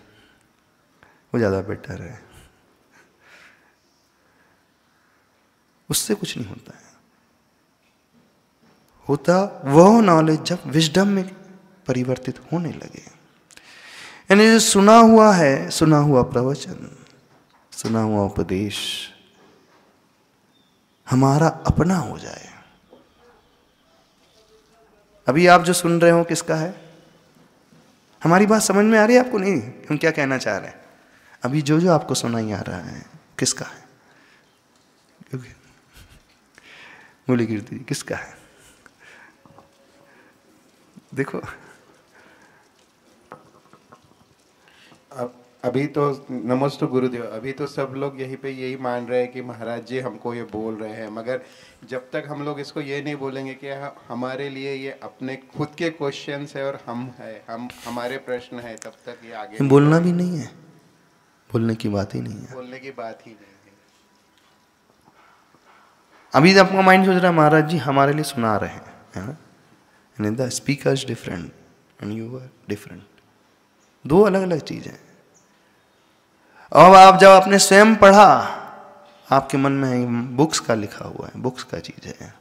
वो ज़्यादा बेटर है, उससे कुछ नहीं होता है। होता वह नॉलेज जब विजडम में परिवर्तित होने लगे। यानी जो सुना हुआ है, सुना हुआ प्रवचन, सुना हुआ उपदेश हमारा अपना हो जाए। अभी आप जो सुन रहे हो किसका है? हमारी बात समझ में आ रही है आपको? नहीं, हम क्या कहना चाह रहे हैं? अभी जो जो आपको सुनाई आ रहा है किसका है? क्योंकि बोली कीर्ति जी, किसका है? देखो अभी तो नमस्ते गुरुदेव, अभी तो सब लोग यहीं पे यही मान रहे हैं कि महाराज जी हमको ये बोल रहे हैं, मगर जब तक हम लोग इसको ये नहीं बोलेंगे कि हमारे लिए ये अपने खुद के क्वेश्चंस है और हम हमारे प्रश्न है, तब तक ये आगे बोलना भी नहीं है, बोलने की बात ही नहीं है, बोलने की बात ही नहीं है। अभी आपका माइंड सोच रहा है महाराज जी हमारे लिए सुना रहे हैं, है ना? And the speaker is different and you are different, दो अलग अलग चीजें। अब आप जब आपने स्वयं पढ़ा, आपके मन में बुक्स का लिखा हुआ है, बुक्स का चीज है,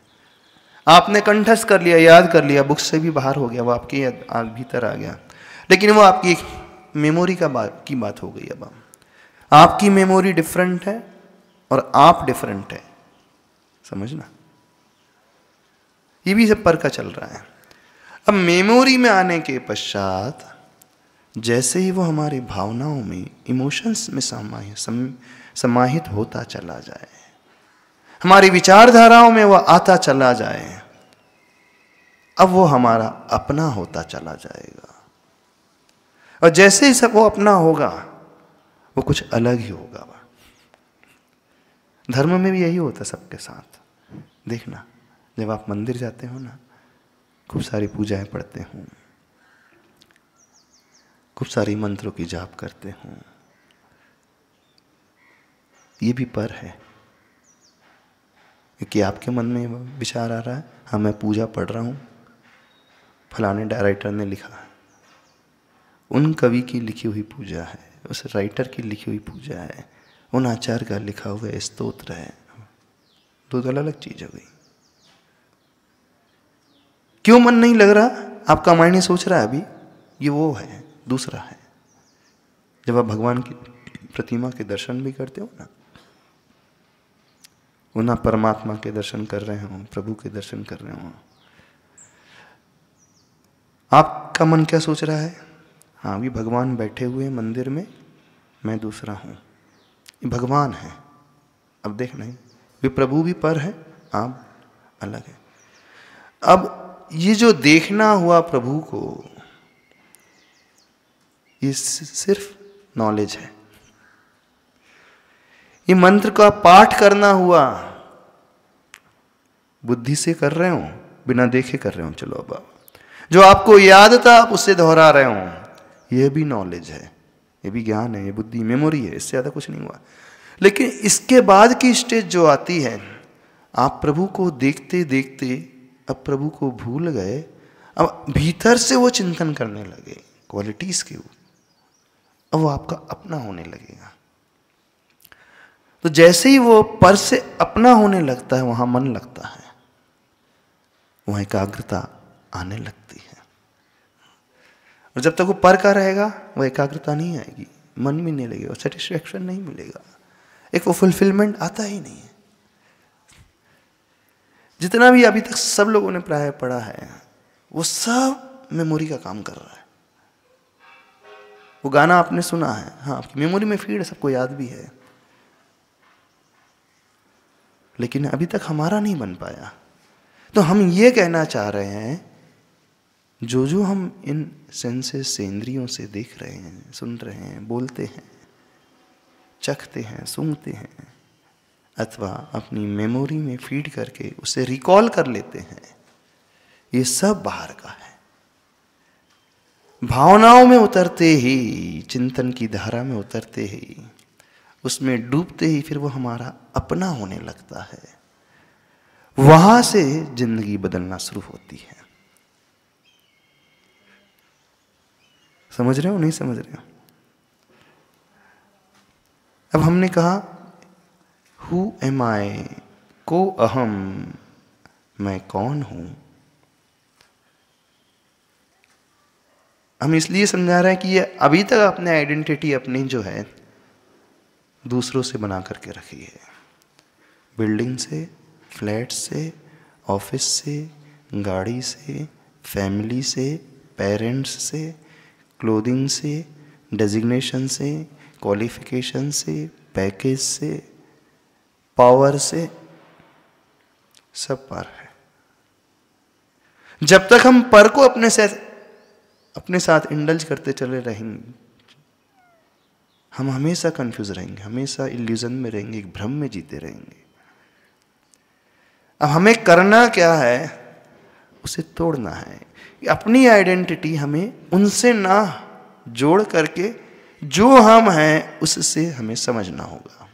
आपने कंठस्थ कर लिया, याद कर लिया, बुक्स से भी बाहर हो गया, वो आपके भीतर आ गया, लेकिन वो आपकी मेमोरी की बात हो गई। अब आपकी मेमोरी डिफरेंट है और आप डिफरेंट है, समझना, ये भी सब पर का चल रहा है। अब मेमोरी में आने के पश्चात जैसे ही वो हमारी भावनाओं में, इमोशंस में समाहित होता चला जाए, हमारी विचारधाराओं में वो आता चला जाए, अब वो हमारा अपना होता चला जाएगा। और जैसे ही सब वो अपना होगा, वो कुछ अलग ही होगा। धर्म में भी यही होता है सबके साथ। देखना, जब आप मंदिर जाते हो ना, खूब सारी पूजाएं पढ़ते हो, खूब सारी मंत्रों की जाप करते हो, ये भी पर है कि आपके मन में विचार आ रहा है, हाँ मैं पूजा पढ़ रहा हूँ, फलाने डायरेक्टर ने लिखा है, उन कवि की लिखी हुई पूजा है, उस राइटर की लिखी हुई पूजा है, उन आचार्य का लिखा हुआ स्तोत्र है। दो अलग अलग चीज हो गई। क्यों मन नहीं लग रहा? आपका माइंड ये सोच रहा है अभी ये वो है, दूसरा है। जब आप भगवान की प्रतिमा के दर्शन भी करते हो ना, वो ना परमात्मा के दर्शन कर रहे हो, प्रभु के दर्शन कर रहे हो, आपका मन क्या सोच रहा है? हाँ, अभी भगवान बैठे हुए मंदिर में, मैं दूसरा हूं, ये भगवान है। अब देखना, वे प्रभु भी पर है, आप अलग है। अब ये जो देखना हुआ प्रभु को, ये सिर्फ नॉलेज है। ये मंत्र का पाठ करना हुआ, बुद्धि से कर रहे हो, बिना देखे कर रहे हो, चलो अब जो आपको याद था आप उससे दोहरा रहे हो, ये भी नॉलेज है, ये भी ज्ञान है, ये बुद्धि, मेमोरी है, इससे ज्यादा कुछ नहीं हुआ। लेकिन इसके बाद की स्टेज जो आती है, आप प्रभु को देखते देखते अब प्रभु को भूल गए, अब भीतर से वो चिंतन करने लगे क्वालिटीज के, अब वो आपका अपना होने लगेगा। तो जैसे ही वो पर से अपना होने लगता है, वहां मन लगता है, वहां एकाग्रता आने लगती है। और जब तक वो पर का रहेगा, वो एकाग्रता नहीं आएगी, मन भी नहीं लगेगा, सेटिस्फैक्शन नहीं मिलेगा, एक वो फुलफिलमेंट आता ही नहीं है। जितना भी अभी तक सब लोगों ने प्राय पढ़ा है, वो सब मेमोरी का काम कर रहा है। वो गाना आपने सुना है, हाँ आपकी मेमोरी में फीड है, सबको याद भी है, लेकिन अभी तक हमारा नहीं बन पाया। तो हम ये कहना चाह रहे हैं, जो जो हम इन सेंसेस से, इंद्रियों से देख रहे हैं, सुन रहे हैं, बोलते हैं, चखते हैं, सूंघते हैं, अथवा अपनी मेमोरी में फीड करके उसे रिकॉल कर लेते हैं, ये सब बाहर का है। भावनाओं में उतरते ही, चिंतन की धारा में उतरते ही, उसमें डूबते ही फिर वो हमारा अपना होने लगता है। वहां से जिंदगी बदलना शुरू होती है। समझ रहे हो नहीं समझ रहे हो? अब हमने कहा हु एम आई, को अहम, मैं कौन हूं। हम इसलिए समझा रहे हैं कि ये अभी तक आपने आइडेंटिटी अपनी जो है दूसरों से बना करके रखी है, बिल्डिंग से, फ्लैट से, ऑफिस से, गाड़ी से, फैमिली से, पेरेंट्स से, क्लोथिंग से, डेजिग्नेशन से, क्वालिफिकेशन से, पैकेज से, पावर से, सब पर है। जब तक हम पर को अपने साथ इंडल्ज करते चले रहेंगे, हम हमेशा कंफ्यूज रहेंगे, हमेशा इल्यूजन में रहेंगे, एक भ्रम में जीते रहेंगे। अब हमें करना क्या है, उसे तोड़ना है। अपनी आइडेंटिटी हमें उनसे ना जोड़ करके जो हम हैं उससे हमें समझना होगा।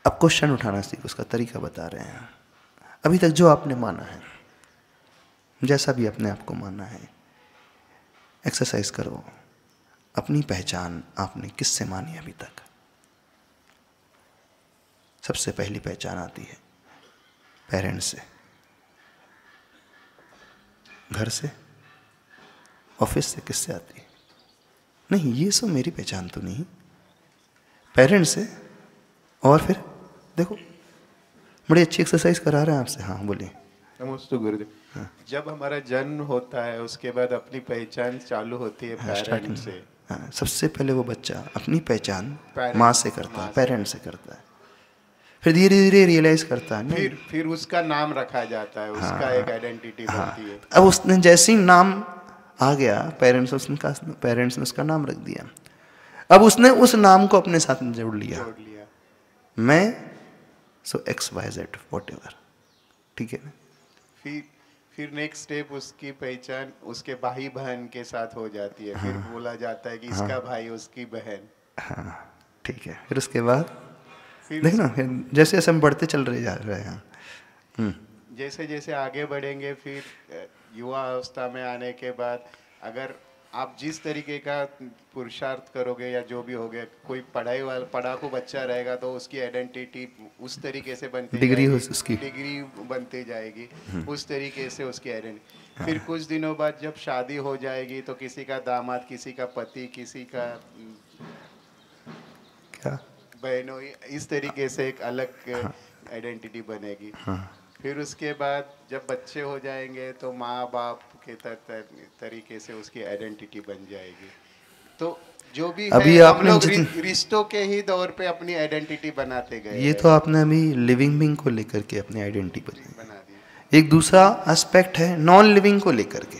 अब क्वेश्चन उठाना सीखो, उसका तरीका बता रहे हैं। अभी तक जो आपने माना है, जैसा भी अपने आप को माना है, एक्सरसाइज करो। अपनी पहचान आपने किससे मानी अभी तक? सबसे पहली पहचान आती है पेरेंट्स से, घर से, ऑफिस से। किससे आती है? नहीं, ये सब मेरी पहचान तो नहीं। पेरेंट्स से, और फिर देखो बड़ी अच्छी एक्सरसाइज करा रहे हैं आपसे। हाँ बोलिए। नमस्ते गुरुदेव। हाँ। जब हमारा जन्म होता है उसके बाद अपनी पहचान चालू होती है पेरेंट्स से। हाँ, सबसे पहले वो बच्चा अपनी पहचान माँ से करता है, पेरेंट्स से करता है, फिर धीरे धीरे रियलाइज करता है, फिर उसका नाम रखा जाता है, उसका एक आइडेंटिटी बनती है। अब उसने जैसे ही नाम आ गया, पेरेंट्स ने उसका नाम रख दिया। अब उसने उस नाम को अपने साथ में जोड़ लिया। मैं so X Y Z whatever, ठीक है ना। फिर नेक्स्ट स्टेप उसकी पहचान उसके भाई बहन के साथ हो जाती है। हाँ, फिर बोला जाता है कि इसका हाँ, भाई उसकी बहन। हाँ ठीक है। फिर उसके बाद देखना, फिर जैसे जैसे हम बढ़ते चल रहे जा रहे हैं, जैसे जैसे आगे बढ़ेंगे, फिर युवा अवस्था में आने के बाद अगर आप जिस तरीके का पुरुषार्थ करोगे या जो भी हो गया, कोई पढ़ाकू बच्चा रहेगा तो उसकी आइडेंटिटी उस तरीके से बनती डिग्री बनती जाएगी, उस तरीके से उसकी आइडेंटिटी। फिर कुछ दिनों बाद जब शादी हो जाएगी तो किसी का दामाद, किसी का पति, किसी का क्या बहनों, इस तरीके से एक अलग आइडेंटिटी बनेगी। फिर उसके बाद जब बच्चे हो जाएंगे तो माँ बाप के तरीके से उसकी आइडेंटिटी बन जाएगी। तो जो भी अभी है, आपने हम लोग रिश्तों के ही दौर पे अपनी आइडेंटिटी बनाते गए। ये तो आपने अभी लिविंग बीइंग को लेकर के अपनी आइडेंटिटी बना दी। एक दूसरा एस्पेक्ट है नॉन लिविंग को लेकर के,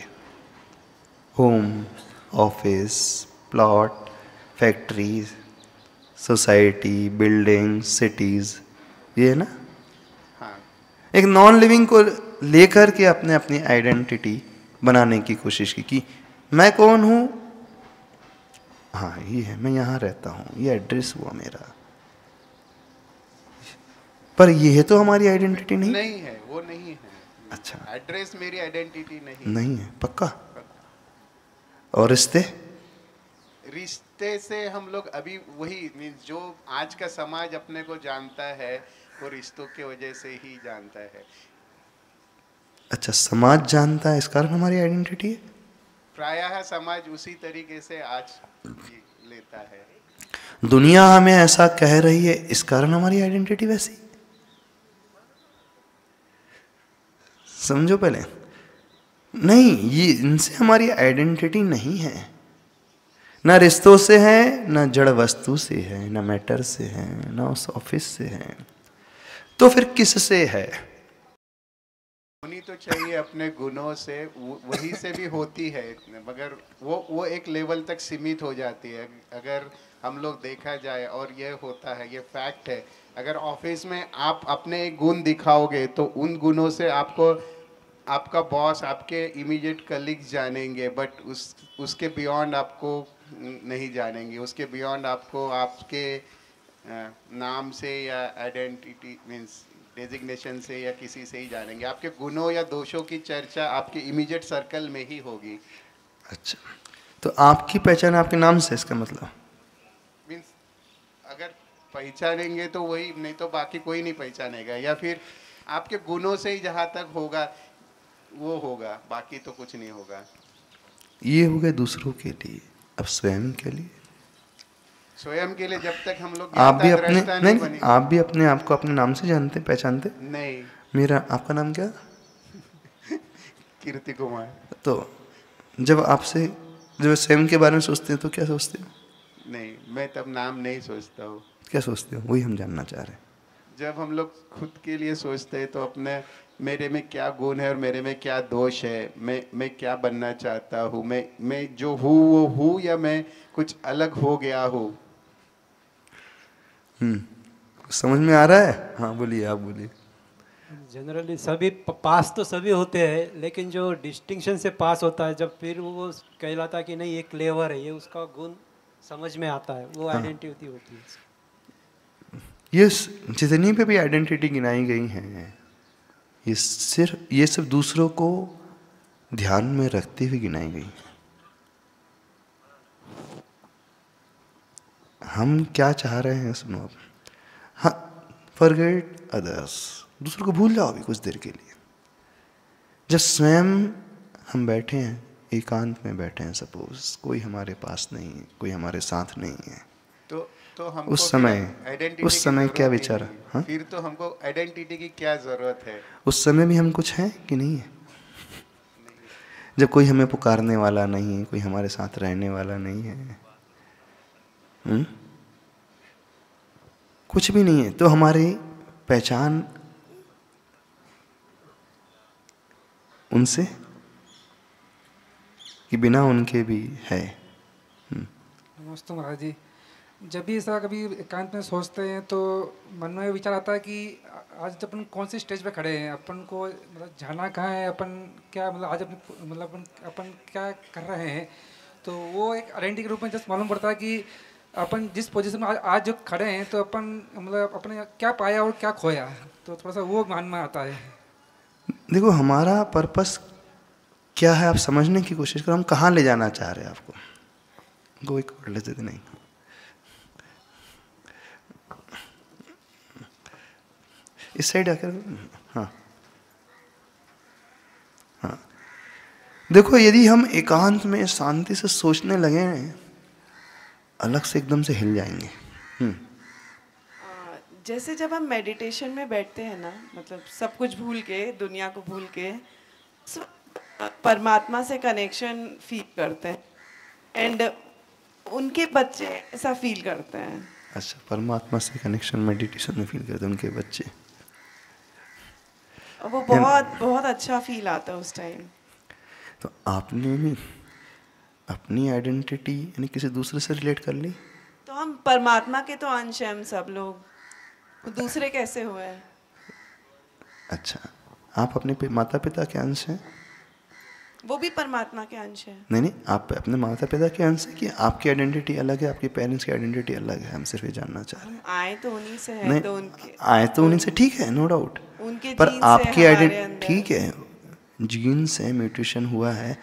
home, office, plot, factories, society, building, cities, ये है ना। हाँ। एक नॉन लिविंग को लेकर के अपने अपनी आइडेंटिटी बनाने की कोशिश की कि मैं कौन हूँ। हाँ ये है, मैं यहाँ रहता हूँ, ये एड्रेस हुआ मेरा। पर ये है तो हमारी आइडेंटिटी नहीं है, वो नहीं है। अच्छा, एड्रेस मेरी आइडेंटिटी नहीं है, पक्का। और रिश्ते से हम लोग अभी वही जो आज का समाज अपने को जानता है वो रिश्तों की वजह से ही जानता है। अच्छा, समाज जानता है, इस कारण हमारी आइडेंटिटी है। प्रायः समाज उसी तरीके से आज लेता है। दुनिया हमें ऐसा कह रही है, इस कारण हमारी आइडेंटिटी वैसी। समझो पहले, नहीं, ये इनसे हमारी आइडेंटिटी नहीं है, ना रिश्तों से है, ना जड़ वस्तु से है, ना मैटर से है, ना उस ऑफिस से है। तो फिर किससे है? होनी तो चाहिए अपने गुणों से, वही से भी होती है, मगर वो एक लेवल तक सीमित हो जाती है। अगर हम लोग देखा जाए, और ये होता है, ये फैक्ट है, अगर ऑफिस में आप अपने एक गुण दिखाओगे तो उन गुणों से आपको आपका बॉस, आपके इमीडिएट कलीग्स जानेंगे, बट उसके बियॉन्ड आपको नहीं जानेंगे। उसके बियॉन्ड आपको आपके नाम से या आइडेंटिटी मीन्स डेजिग्नेशन से या किसी से ही जानेंगे। आपके गुणों या दोषों की चर्चा आपके इमीडिएट सर्कल में ही होगी। अच्छा, तो आपकी पहचान आपके नाम से, इसका मतलब मीन्स अगर पहचानेंगे तो वही, नहीं तो बाकी कोई नहीं पहचानेगा, या फिर आपके गुणों से ही जहाँ तक होगा वो होगा, बाकी तो कुछ नहीं होगा। ये हो गए दूसरों के लिए, अब स्वयं के लिए। स्वयं के लिए जब तक हम लोग आप भी ज्ञाता अपने दृष्टा नहीं, बनेंगे। आप भी अपने आप को अपने नाम से जानते, पहचानते? नहीं। मेरा, आपका नाम क्या? कीर्ति कुमार। तो जब आपसे, जब स्वयं के बारे में सोचते हैं तो क्या सोचते हो? नहीं, मैं तब नाम नहीं सोचता हूँ। क्या सोचते हो, वही हम जानना चाह रहे हैं। जब हम लोग खुद के लिए सोचते हैं तो अपने, मेरे में क्या गुण है और मेरे में क्या दोष है, मैं क्या बनना चाहता हूँ, मैं जो हूँ वो हूँ या मैं कुछ अलग हो गया हूँ। समझ में आ रहा है? हाँ बोलिए, आप बोलिए। जनरली सभी पास तो सभी होते हैं, लेकिन जो डिस्टिंक्शन से पास होता है, जब फिर वो कहलाता है कि नहीं ये क्लेवर है, ये उसका गुण समझ में आता है, वो आइडेंटिटी होती है। ये जितनी पे भी आइडेंटिटी गिनाई गई हैं, ये सिर्फ दूसरों को ध्यान में रखते हुए गिनाई गई हैं। हम क्या चाह रहे हैं सुनो अब। हाँ, फॉरगेट अदर्स, दूसरों को भूल जाओ अभी कुछ देर के लिए। जब स्वयं हम बैठे हैं, एकांत में बैठे हैं, सपोज कोई हमारे पास नहीं है, कोई हमारे साथ नहीं है, तो हमको उस समय क्या विचार? हाँ, फिर तो हमको आइडेंटिटी की क्या जरूरत है? उस समय भी हम कुछ हैं कि नहीं है? जब कोई हमें पुकारने वाला नहीं है, कोई हमारे साथ रहने वाला नहीं है, कुछ भी नहीं है, तो हमारी पहचान उनसे कि बिना उनके भी है। नमस्ते महाराज जी। जब भी ऐसा कभी एकांत में सोचते हैं तो मन में विचार आता है कि आज अपन कौन सी स्टेज पे खड़े हैं, अपन को मतलब जाना कहाँ है, अपन क्या मतलब आज अपन क्या कर रहे हैं। तो वो एक आइडेंटिटी के रूप में जस्ट मालूम पड़ता है कि अपन जिस पोजीशन में आज जो खड़े हैं, तो अपन मतलब अपने क्या पाया और क्या खोया, तो थोड़ा सा वो मान में आता है। देखो, हमारा पर्पस क्या है, आप समझने की कोशिश करो। हम कहाँ ले जाना चाह रहे हैं आपको? गो एक और लेते थे, नहीं इस साइड आकर। हाँ हाँ, देखो, यदि हम एकांत में शांति से सोचने लगे हैं, अलग से एकदम से हिल जाएंगे। जैसे जब हम मेडिटेशन में बैठते हैं ना, मतलब सब कुछ भूल के, दुनिया को भूल के परमात्मा से कनेक्शन फील करते हैं, एंड उनके बच्चे ऐसा फील करते हैं। अच्छा, परमात्मा से कनेक्शन मेडिटेशन में फील करते हैं उनके बच्चे, वो बहुत अच्छा फील आता है उस टाइम। तो आपने भी अपनी आइडेंटिटी यानी किसी दूसरे से रिलेट कर ली? तो हम परमात्मा के तो अंश हैं, हम सब लोग दूसरे कैसे हुए? अच्छा, आप अपने माता पिता के अंश हैं? वो भी परमात्मा के अंश है। नहीं, आप अपने माता पिता के अंश है कि आपकी आइडेंटिटी अलग है, आपके पेरेंट्स की आइडेंटिटी अलग है? हम सिर्फ ये जानना चाह रहे हैं। आए तो उन्हीं से है, नहीं, तो उनके आए तो उन्हीं से, ठीक है, नो डाउट, उनके पर जीन आपकी से आइडेंटिटी, ठीक है, जीन से म्यूटेशन हुआ है,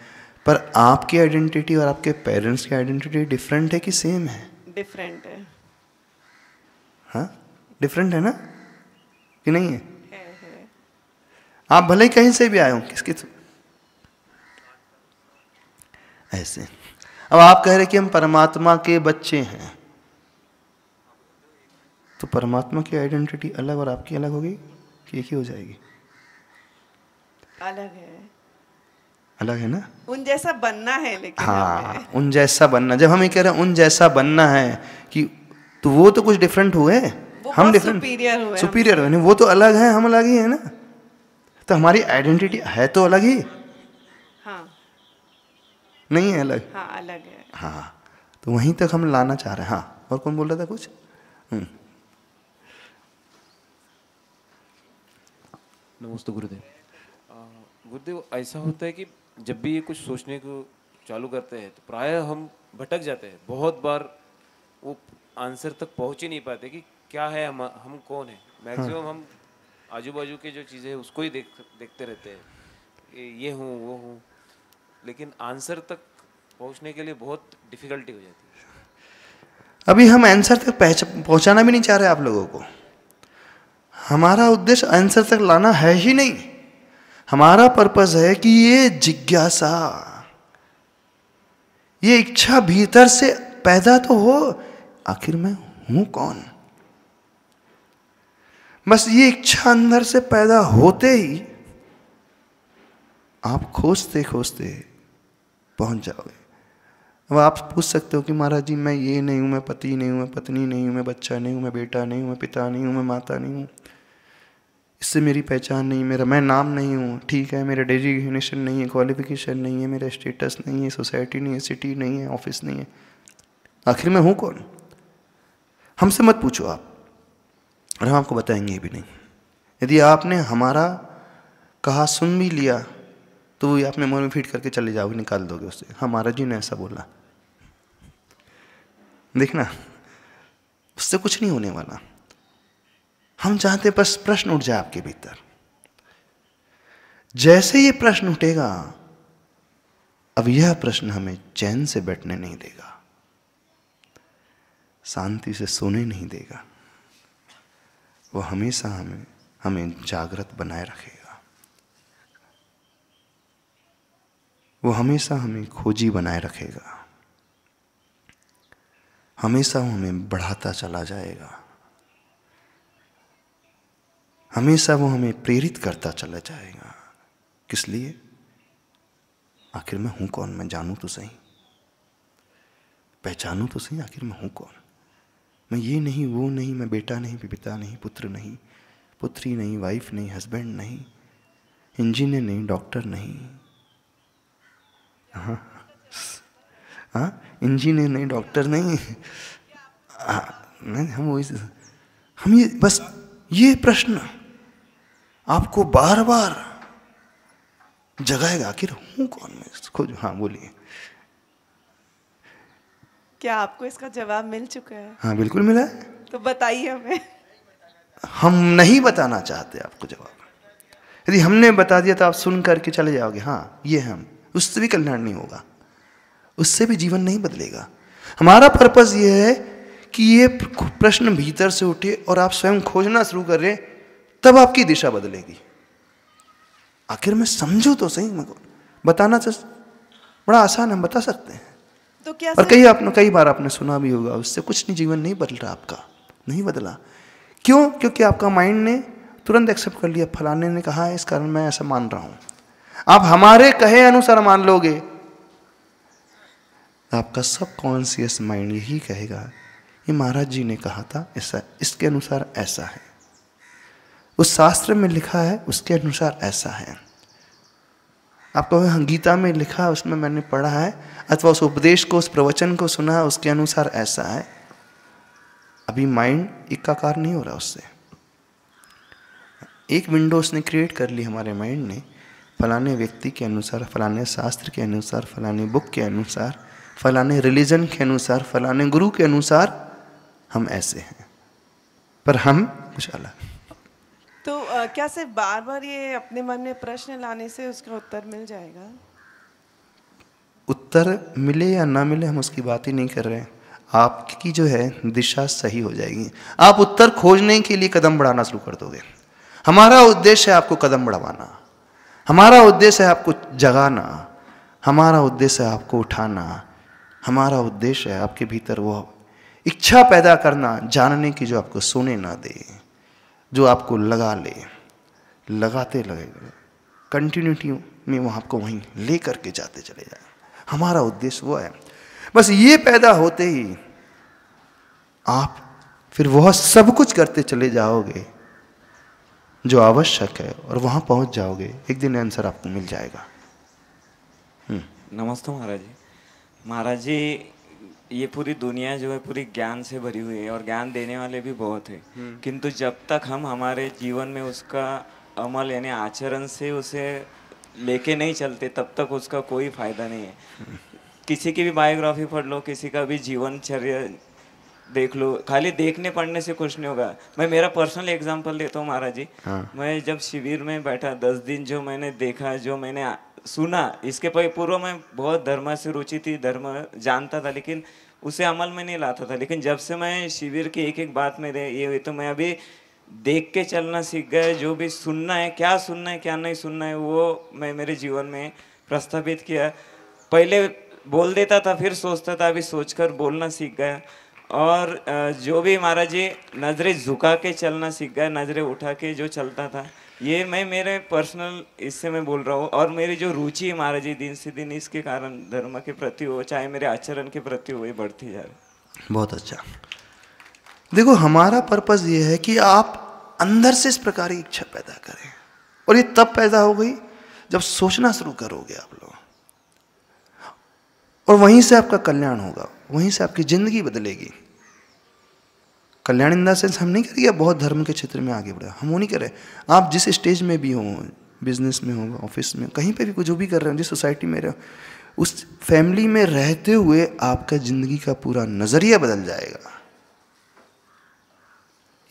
पर आपकी आइडेंटिटी और आपके पेरेंट्स की आइडेंटिटी डिफरेंट है कि सेम है? डिफरेंट है। हाँ, डिफरेंट है ना, कि नहीं है? है। आप भले ही कहीं से भी आए हो, किसके थ्रू ऐसे। अब आप कह रहे कि हम परमात्मा के बच्चे हैं, तो परमात्मा की आइडेंटिटी अलग और आपकी अलग होगी कि एक ही हो जाएगी? अलग है। अलग है ना? उन जैसा बनना है, लेकिन हाँ, उन जैसा बनना। जब हम ये कह रहे हैं उन जैसा बनना है कि, तो वो तो कुछ डिफरेंट हुए, हम डिफरेंट, सुपीरियर हुए, वो तो अलग है, हम अलग ही है ना। तो हमारी आइडेंटिटी है तो अलग ही, हाँ नहीं है अलग? हाँ, अलग है। हाँ, तो वहीं तक हम लाना चाह रहे हैं। हाँ, और कौन बोल रहा था कुछ? नमस्ते गुरुदेव। गुरुदेव, ऐसा होता है कि जब भी ये कुछ सोचने को चालू करते हैं तो प्रायः हम भटक जाते हैं। बहुत बार वो आंसर तक पहुंच ही नहीं पाते कि क्या है, हम कौन है। मैक्सिमम हम आजू बाजू के जो चीज़ें हैं उसको ही देखते रहते हैं, ये हूँ वो हूँ, लेकिन आंसर तक पहुँचने के लिए बहुत डिफ़िकल्टी हो जाती है। अभी हम आंसर तक पहुंचाना भी नहीं चाह रहे आप लोगों को। हमारा उद्देश्य आंसर तक लाना है ही नहीं। हमारा पर्पस है कि ये जिज्ञासा, ये इच्छा भीतर से पैदा तो हो, आखिर मैं हूं कौन। बस ये इच्छा अंदर से पैदा होते ही आप खोजते खोजते पहुंच जाओगे। अब आप पूछ सकते हो कि महाराज जी मैं ये नहीं हूं, मैं पति नहीं हूं, मैं पत्नी नहीं हूं, मैं बच्चा नहीं हूं, मैं बेटा नहीं हूं, मैं पिता नहीं हूं, मैं माता नहीं हूं, इससे मेरी पहचान नहीं, मेरा मैं नाम नहीं हूँ, ठीक है, मेरा डेजिग्नेशन नहीं है, क्वालिफिकेशन नहीं है, मेरा स्टेटस नहीं है, सोसाइटी नहीं है, सिटी नहीं है, ऑफिस नहीं है, आखिर मैं हूँ कौन। हमसे मत पूछो आप, और हम आपको बताएंगे भी नहीं। यदि आपने हमारा कहा सुन भी लिया तो वो आपने मन में फीट करके चले जाओगे, निकाल दोगे उससे। हमारा जी ने ऐसा बोला, देखना उससे कुछ नहीं होने वाला। हम चाहते बस प्रश्न उठ जाए आपके भीतर। जैसे ये प्रश्न उठेगा, अब यह प्रश्न हमें चैन से बैठने नहीं देगा, शांति से सोने नहीं देगा, वो हमेशा हमें जागृत बनाए रखेगा, वो हमेशा हमें खोजी बनाए रखेगा, हमेशा वो हमें बढ़ाता चला जाएगा, हमेशा वो हमें प्रेरित करता चला जाएगा। किस लिए? आखिर मैं हूं कौन, मैं जानूं तो सही, पहचानूं तो सही, आखिर मैं हूं कौन। मैं ये नहीं वो नहीं, मैं बेटा नहीं, पिता नहीं, पुत्र नहीं, पुत्री नहीं, वाइफ नहीं, हस्बैंड नहीं, इंजीनियर नहीं, डॉक्टर नहीं, हाँ इंजीनियर नहीं, डॉक्टर नहीं, हम ये बस ये प्रश्न आपको बार बार जगाएगा, आखिर हूं कौन मैं, खोज। हाँ बोलिए। क्या आपको इसका जवाब मिल चुका है? हाँ बिल्कुल मिला है। तो बताइए हमें। हम नहीं बताना चाहते आपको जवाब। यदि हमने बता दिया तो आप सुन करके चले जाओगे, हाँ ये हम, उससे भी कल्याण नहीं होगा, उससे भी जीवन नहीं बदलेगा। हमारा पर्पस ये है कि ये प्रश्न भीतर से उठे और आप स्वयं खोजना शुरू करें, तब आपकी दिशा बदलेगी। आखिर मैं समझू तो सही, मैं बताना तो बड़ा आसान है, हम बता सकते हैं। तो क्या और कई बार आपने सुना भी होगा, उससे कुछ नहीं, जीवन नहीं बदल रहा आपका, नहीं बदला। क्यों? क्योंकि आपका माइंड ने तुरंत एक्सेप्ट कर लिया, फलाने ने कहा है इस कारण मैं ऐसा मान रहा हूं। आप हमारे कहे अनुसार मान लोगे, आपका सब कॉन्शियस माइंड यही कहेगा, ये महाराज जी ने कहा था ऐसा, इसके अनुसार ऐसा है, उस शास्त्र में लिखा है उसके अनुसार ऐसा है, आपको गीता में लिखा उसमें मैंने पढ़ा है, अथवा उस उपदेश को, उस प्रवचन को सुना है, उसके अनुसार ऐसा है। अभी माइंड एकाकार नहीं हो रहा उससे। एक विंडो उसने क्रिएट कर ली हमारे माइंड ने, फलाने व्यक्ति के अनुसार, फलाने शास्त्र के अनुसार, फलाने बुक के अनुसार, फलाने रिलीजन के अनुसार, फलाने गुरु के अनुसार हम ऐसे हैं, पर हम कुछ अलग। तो क्या सिर्फ बार बार ये अपने मन में प्रश्न लाने से उसका उत्तर मिल जाएगा? उत्तर मिले या ना मिले हम उसकी बात ही नहीं कर रहे हैं। आपकी जो है दिशा सही हो जाएगी। आप उत्तर खोजने के लिए कदम बढ़ाना शुरू कर दोगे। हमारा उद्देश्य है आपको कदम बढ़ाना, हमारा उद्देश्य है आपको जगाना, हमारा उद्देश्य है आपको उठाना, हमारा उद्देश्य है आपके भीतर वो इच्छा पैदा करना, जानने की, जो आपको सोने ना दे, जो आपको लगा ले, लगाते लगेगा, कंटिन्यूटी में वो आपको वहीं ले करके जाते चले जाए। हमारा उद्देश्य वो है। बस ये पैदा होते ही आप फिर वह सब कुछ करते चले जाओगे जो आवश्यक है, और वहां पहुंच जाओगे। एक दिन आंसर आपको मिल जाएगा। नमस्ते महाराज जी। महाराज जी, ये पूरी दुनिया जो है पूरी ज्ञान से भरी हुई है, और ज्ञान देने वाले भी बहुत है, किंतु जब तक हम हमारे जीवन में उसका अमल यानी आचरण से उसे लेके नहीं चलते, तब तक उसका कोई फायदा नहीं है। किसी की भी बायोग्राफी पढ़ लो, किसी का भी जीवनचर्या देख लो, खाली देखने पढ़ने से कुछ नहीं होगा। मैं मेरा पर्सनल एग्जांपल देता हूँ महाराज जी। हाँ। मैं जब शिविर में बैठा 10 दिन, जो मैंने देखा, जो मैंने सुना, इसके पूर्व मैं बहुत धर्म से रुचि थी, धर्म जानता था, लेकिन उसे अमल में नहीं लाता था। लेकिन जब से मैं शिविर की एक एक बात में ये हुई, तो मैं अभी देख के चलना सीख गया। जो भी सुनना है, क्या सुनना है क्या नहीं सुनना है, वो मैं मेरे जीवन में प्रस्तावित किया। पहले बोल देता था, फिर सोचता था, अभी सोचकर बोलना सीख गया। और जो भी महाराज जी नज़रें झुका के चलना सीख गया, नज़रें उठा के जो चलता था, ये मैं मेरे पर्सनल इससे मैं बोल रहा हूँ। और मेरी जो रुचि है महाराज जी दिन से दिन इसके कारण धर्म के प्रति हो, चाहे मेरे आचरण के प्रति हो, ये बढ़ती जा रही है। बहुत अच्छा। देखो, हमारा पर्पस ये है कि आप अंदर से इस प्रकार की इच्छा पैदा करें, और ये तब पैदा हो गई जब सोचना शुरू करोगे आप लोग, और वहीं से आपका कल्याण होगा, वहीं से आपकी जिंदगी बदलेगी। कल्याण इन द सेंस हम नहीं करेंगे बहुत धर्म के क्षेत्र में आगे बढ़े, हम वो नहीं करें। आप जिस स्टेज में भी हो, बिजनेस में हो, ऑफिस में, कहीं पे भी कुछ जो भी कर रहे हो, जिस सोसाइटी में रहो, उस फैमिली में रहते हुए आपका जिंदगी का पूरा नजरिया बदल जाएगा।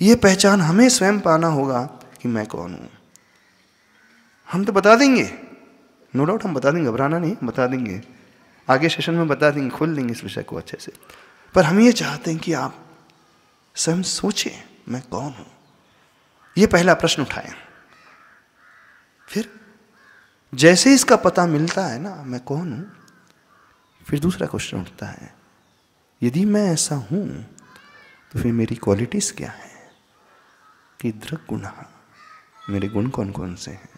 ये पहचान हमें स्वयं पाना होगा कि मैं कौन हूं। हम तो बता देंगे, नो डाउट हम बता देंगे, घबराना नहीं, बता देंगे, आगे सेशन में बता देंगे, खोल देंगे इस विषय को अच्छे से। पर हम ये चाहते हैं कि आप स्वयं सोचें मैं कौन हूं। ये पहला प्रश्न उठाएं। फिर जैसे इसका पता मिलता है ना मैं कौन हूं, फिर दूसरा क्वेश्चन उठता है, यदि मैं ऐसा हूं तो फिर मेरी क्वालिटीज क्या है, कि दृक गुण, मेरे गुण कौन कौन से हैं,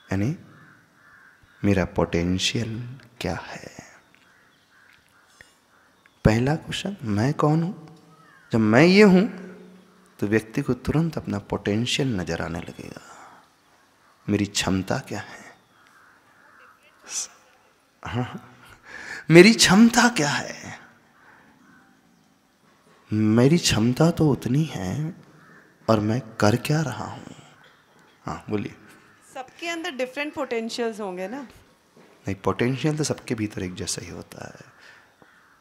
यानी मेरा पोटेंशियल क्या है। पहला क्वेश्चन मैं कौन हूं। जब मैं ये हूं तो व्यक्ति को तुरंत अपना पोटेंशियल नजर आने लगेगा। मेरी क्षमता क्या है, हाँ, मेरी क्षमता क्या है। मेरी क्षमता तो उतनी है, और मैं कर क्या रहा हूं। हाँ बोलिए। सबके अंदर डिफरेंट पोटेंशियल्स होंगे ना। नहीं, पोटेंशियल तो सबके भीतर एक जैसा ही होता है,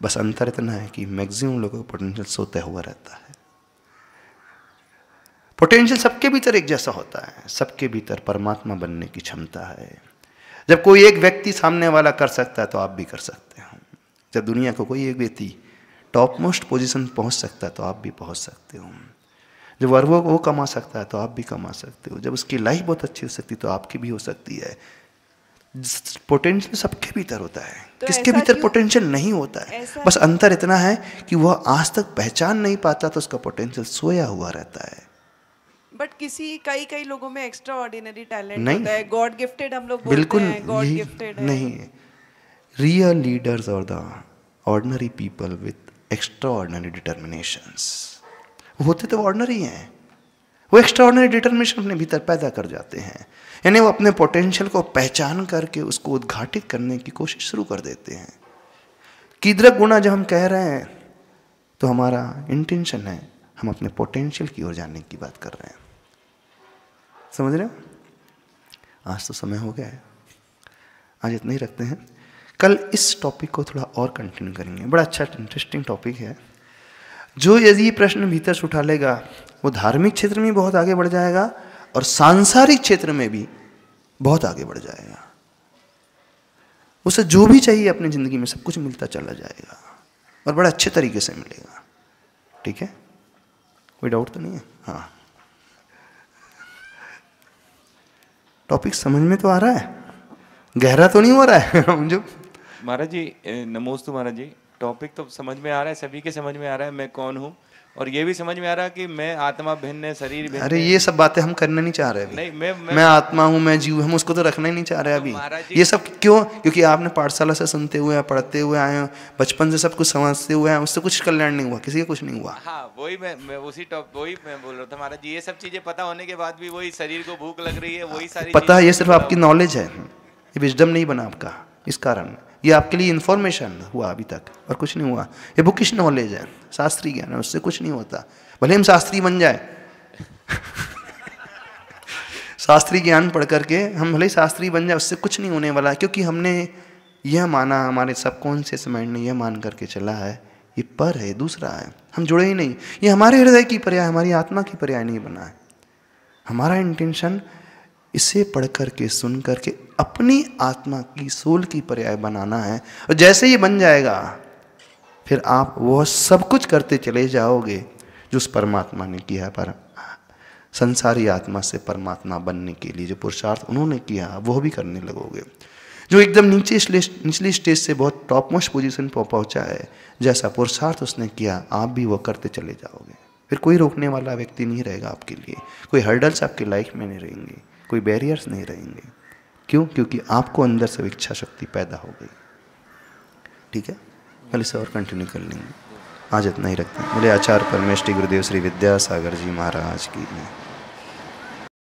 बस अंतर इतना है कि मैक्सिमम लोगों का पोटेंशियल सोते हुआ रहता है। पोटेंशियल सबके भीतर एक जैसा होता है, सबके भीतर परमात्मा बनने की क्षमता है। जब कोई एक व्यक्ति सामने वाला कर सकता है तो आप भी कर सकते हो। जब दुनिया को कोई एक व्यक्ति टॉप मोस्ट पोजीशन पहुंच सकता है तो आप भी पहुंच सकते हो। जब वो कमा सकता है तो आप भी कमा सकते हो। जब उसकी लाइफ बहुत अच्छी हो सकती है तो आपकी भी हो सकती है। पोटेंशियल सबके भीतर होता है, तो किसके भीतर पोटेंशियल नहीं होता है। बस अंतर इतना है कि वह आज तक पहचान नहीं पाता तो उसका पोटेंशियल सोया हुआ रहता है। बट कई लोगों में एक्स्ट्रा ऑर्डिनरी टैलेंट नहीं, होता है, गॉड गिफ्टेड हम लोग बोलते बिल्कुल हैं, गॉड गिफ्टेड है। नहीं, रियल लीडर्स और the ordinary people with extra ordinary determinations होते तो ऑर्डिनरी हैं, वो एक्स्ट्रा ऑर्डिनरी डिटर्मिनेशन अपने भीतर पैदा कर जाते हैं। यानी वो अपने पोटेंशियल को पहचान करके उसको उद्घाटित करने की कोशिश शुरू कर देते हैं। कीदृक गुणा जब हम कह रहे हैं तो हमारा इंटेंशन है हम अपने पोटेंशियल की ओर जाने की बात कर रहे हैं। समझ रहे हो। आज तो समय हो गया है, आज इतना ही रखते हैं। कल इस टॉपिक को थोड़ा और कंटिन्यू करेंगे। बड़ा अच्छा इंटरेस्टिंग टॉपिक है। जो यदि ये प्रश्न भीतर से उठा लेगा वो धार्मिक क्षेत्र में बहुत आगे बढ़ जाएगा और सांसारिक क्षेत्र में भी बहुत आगे बढ़ जाएगा। उसे जो भी चाहिए अपनी जिंदगी में सब कुछ मिलता चला जाएगा और बड़ा अच्छे तरीके से मिलेगा। ठीक है, कोई डाउट तो नहीं है। हाँ, टॉपिक समझ में तो आ रहा है, गहरा तो नहीं हो रहा है। हम जो महाराज जी, नमोस्तु महाराज जी, टॉपिक तो समझ में आ रहा है, सभी के समझ में आ रहा है मैं कौन हूँ, और ये भी समझ में आ रहा है कि मैं आत्मा भिन्न है, शरीर भिन्न है। अरे ये सब बातें हम करना नहीं चाह रहे अभी। नहीं, मैं आत्मा हूँ, मैं जीव, हम उसको तो रखना ही नहीं चाह रहे अभी। ये सब क्यों? क्योंकि आपने पाठशाला से सुनते हुए पढ़ते हुए आए हो, बचपन से सब कुछ समझते हुए आए, उससे कुछ कल्याण नहीं हुआ, किसी का कुछ नहीं हुआ। हाँ, वही मैं बोल रहा था महाराज जी, ये सब चीजें पता होने के बाद भी वही शरीर को भूख लग रही है, वही सारी पता है, ये सिर्फ आपकी नॉलेज है, ये विजडम नहीं बना आपका। इस कारण ये आपके लिए इन्फॉर्मेशन हुआ अभी तक और कुछ नहीं हुआ। ये बुकिश नॉलेज है, शास्त्रीय ज्ञान है, उससे कुछ नहीं होता। भले हम शास्त्री बन जाए शास्त्रीय ज्ञान पढ़ करके हम भले शास्त्री बन जाए, उससे कुछ नहीं होने वाला, क्योंकि हमने यह माना, हमारे सबकॉन्शियस माइंड ने यह मान करके चला है ये पर है, दूसरा है, हम जुड़े ही नहीं। ये हमारे हृदय की पर्याय, हमारी आत्मा की पर्याय नहीं बना है। हमारा इंटेंशन इसे पढ़ करके सुन करके अपनी आत्मा की सोल की पर्याय बनाना है। और जैसे ये बन जाएगा फिर आप वो सब कुछ करते चले जाओगे जो उस परमात्मा ने किया है। पर संसारी आत्मा से परमात्मा बनने के लिए जो पुरुषार्थ उन्होंने किया वो भी करने लगोगे। जो एकदम निचली स्टेज से बहुत टॉप मोस्ट पोजीशन पर पहुंचा है, जैसा पुरुषार्थ उसने किया आप भी वो करते चले जाओगे। फिर कोई रोकने वाला व्यक्ति नहीं रहेगा आपके लिए, कोई हर्डल्स आपकी लाइफ में नहीं रहेंगे, कोई बैरियर्स नहीं रहेंगे। क्यों? क्योंकि आपको अंदर से इच्छा शक्ति पैदा हो गई। ठीक है, कल इसे और कंटिन्यू कर लेंगे। आज इतना ही रखते हैं। मेरे आचार्य परमेश्वरी गुरुदेव श्री विद्यासागर जी महाराज की।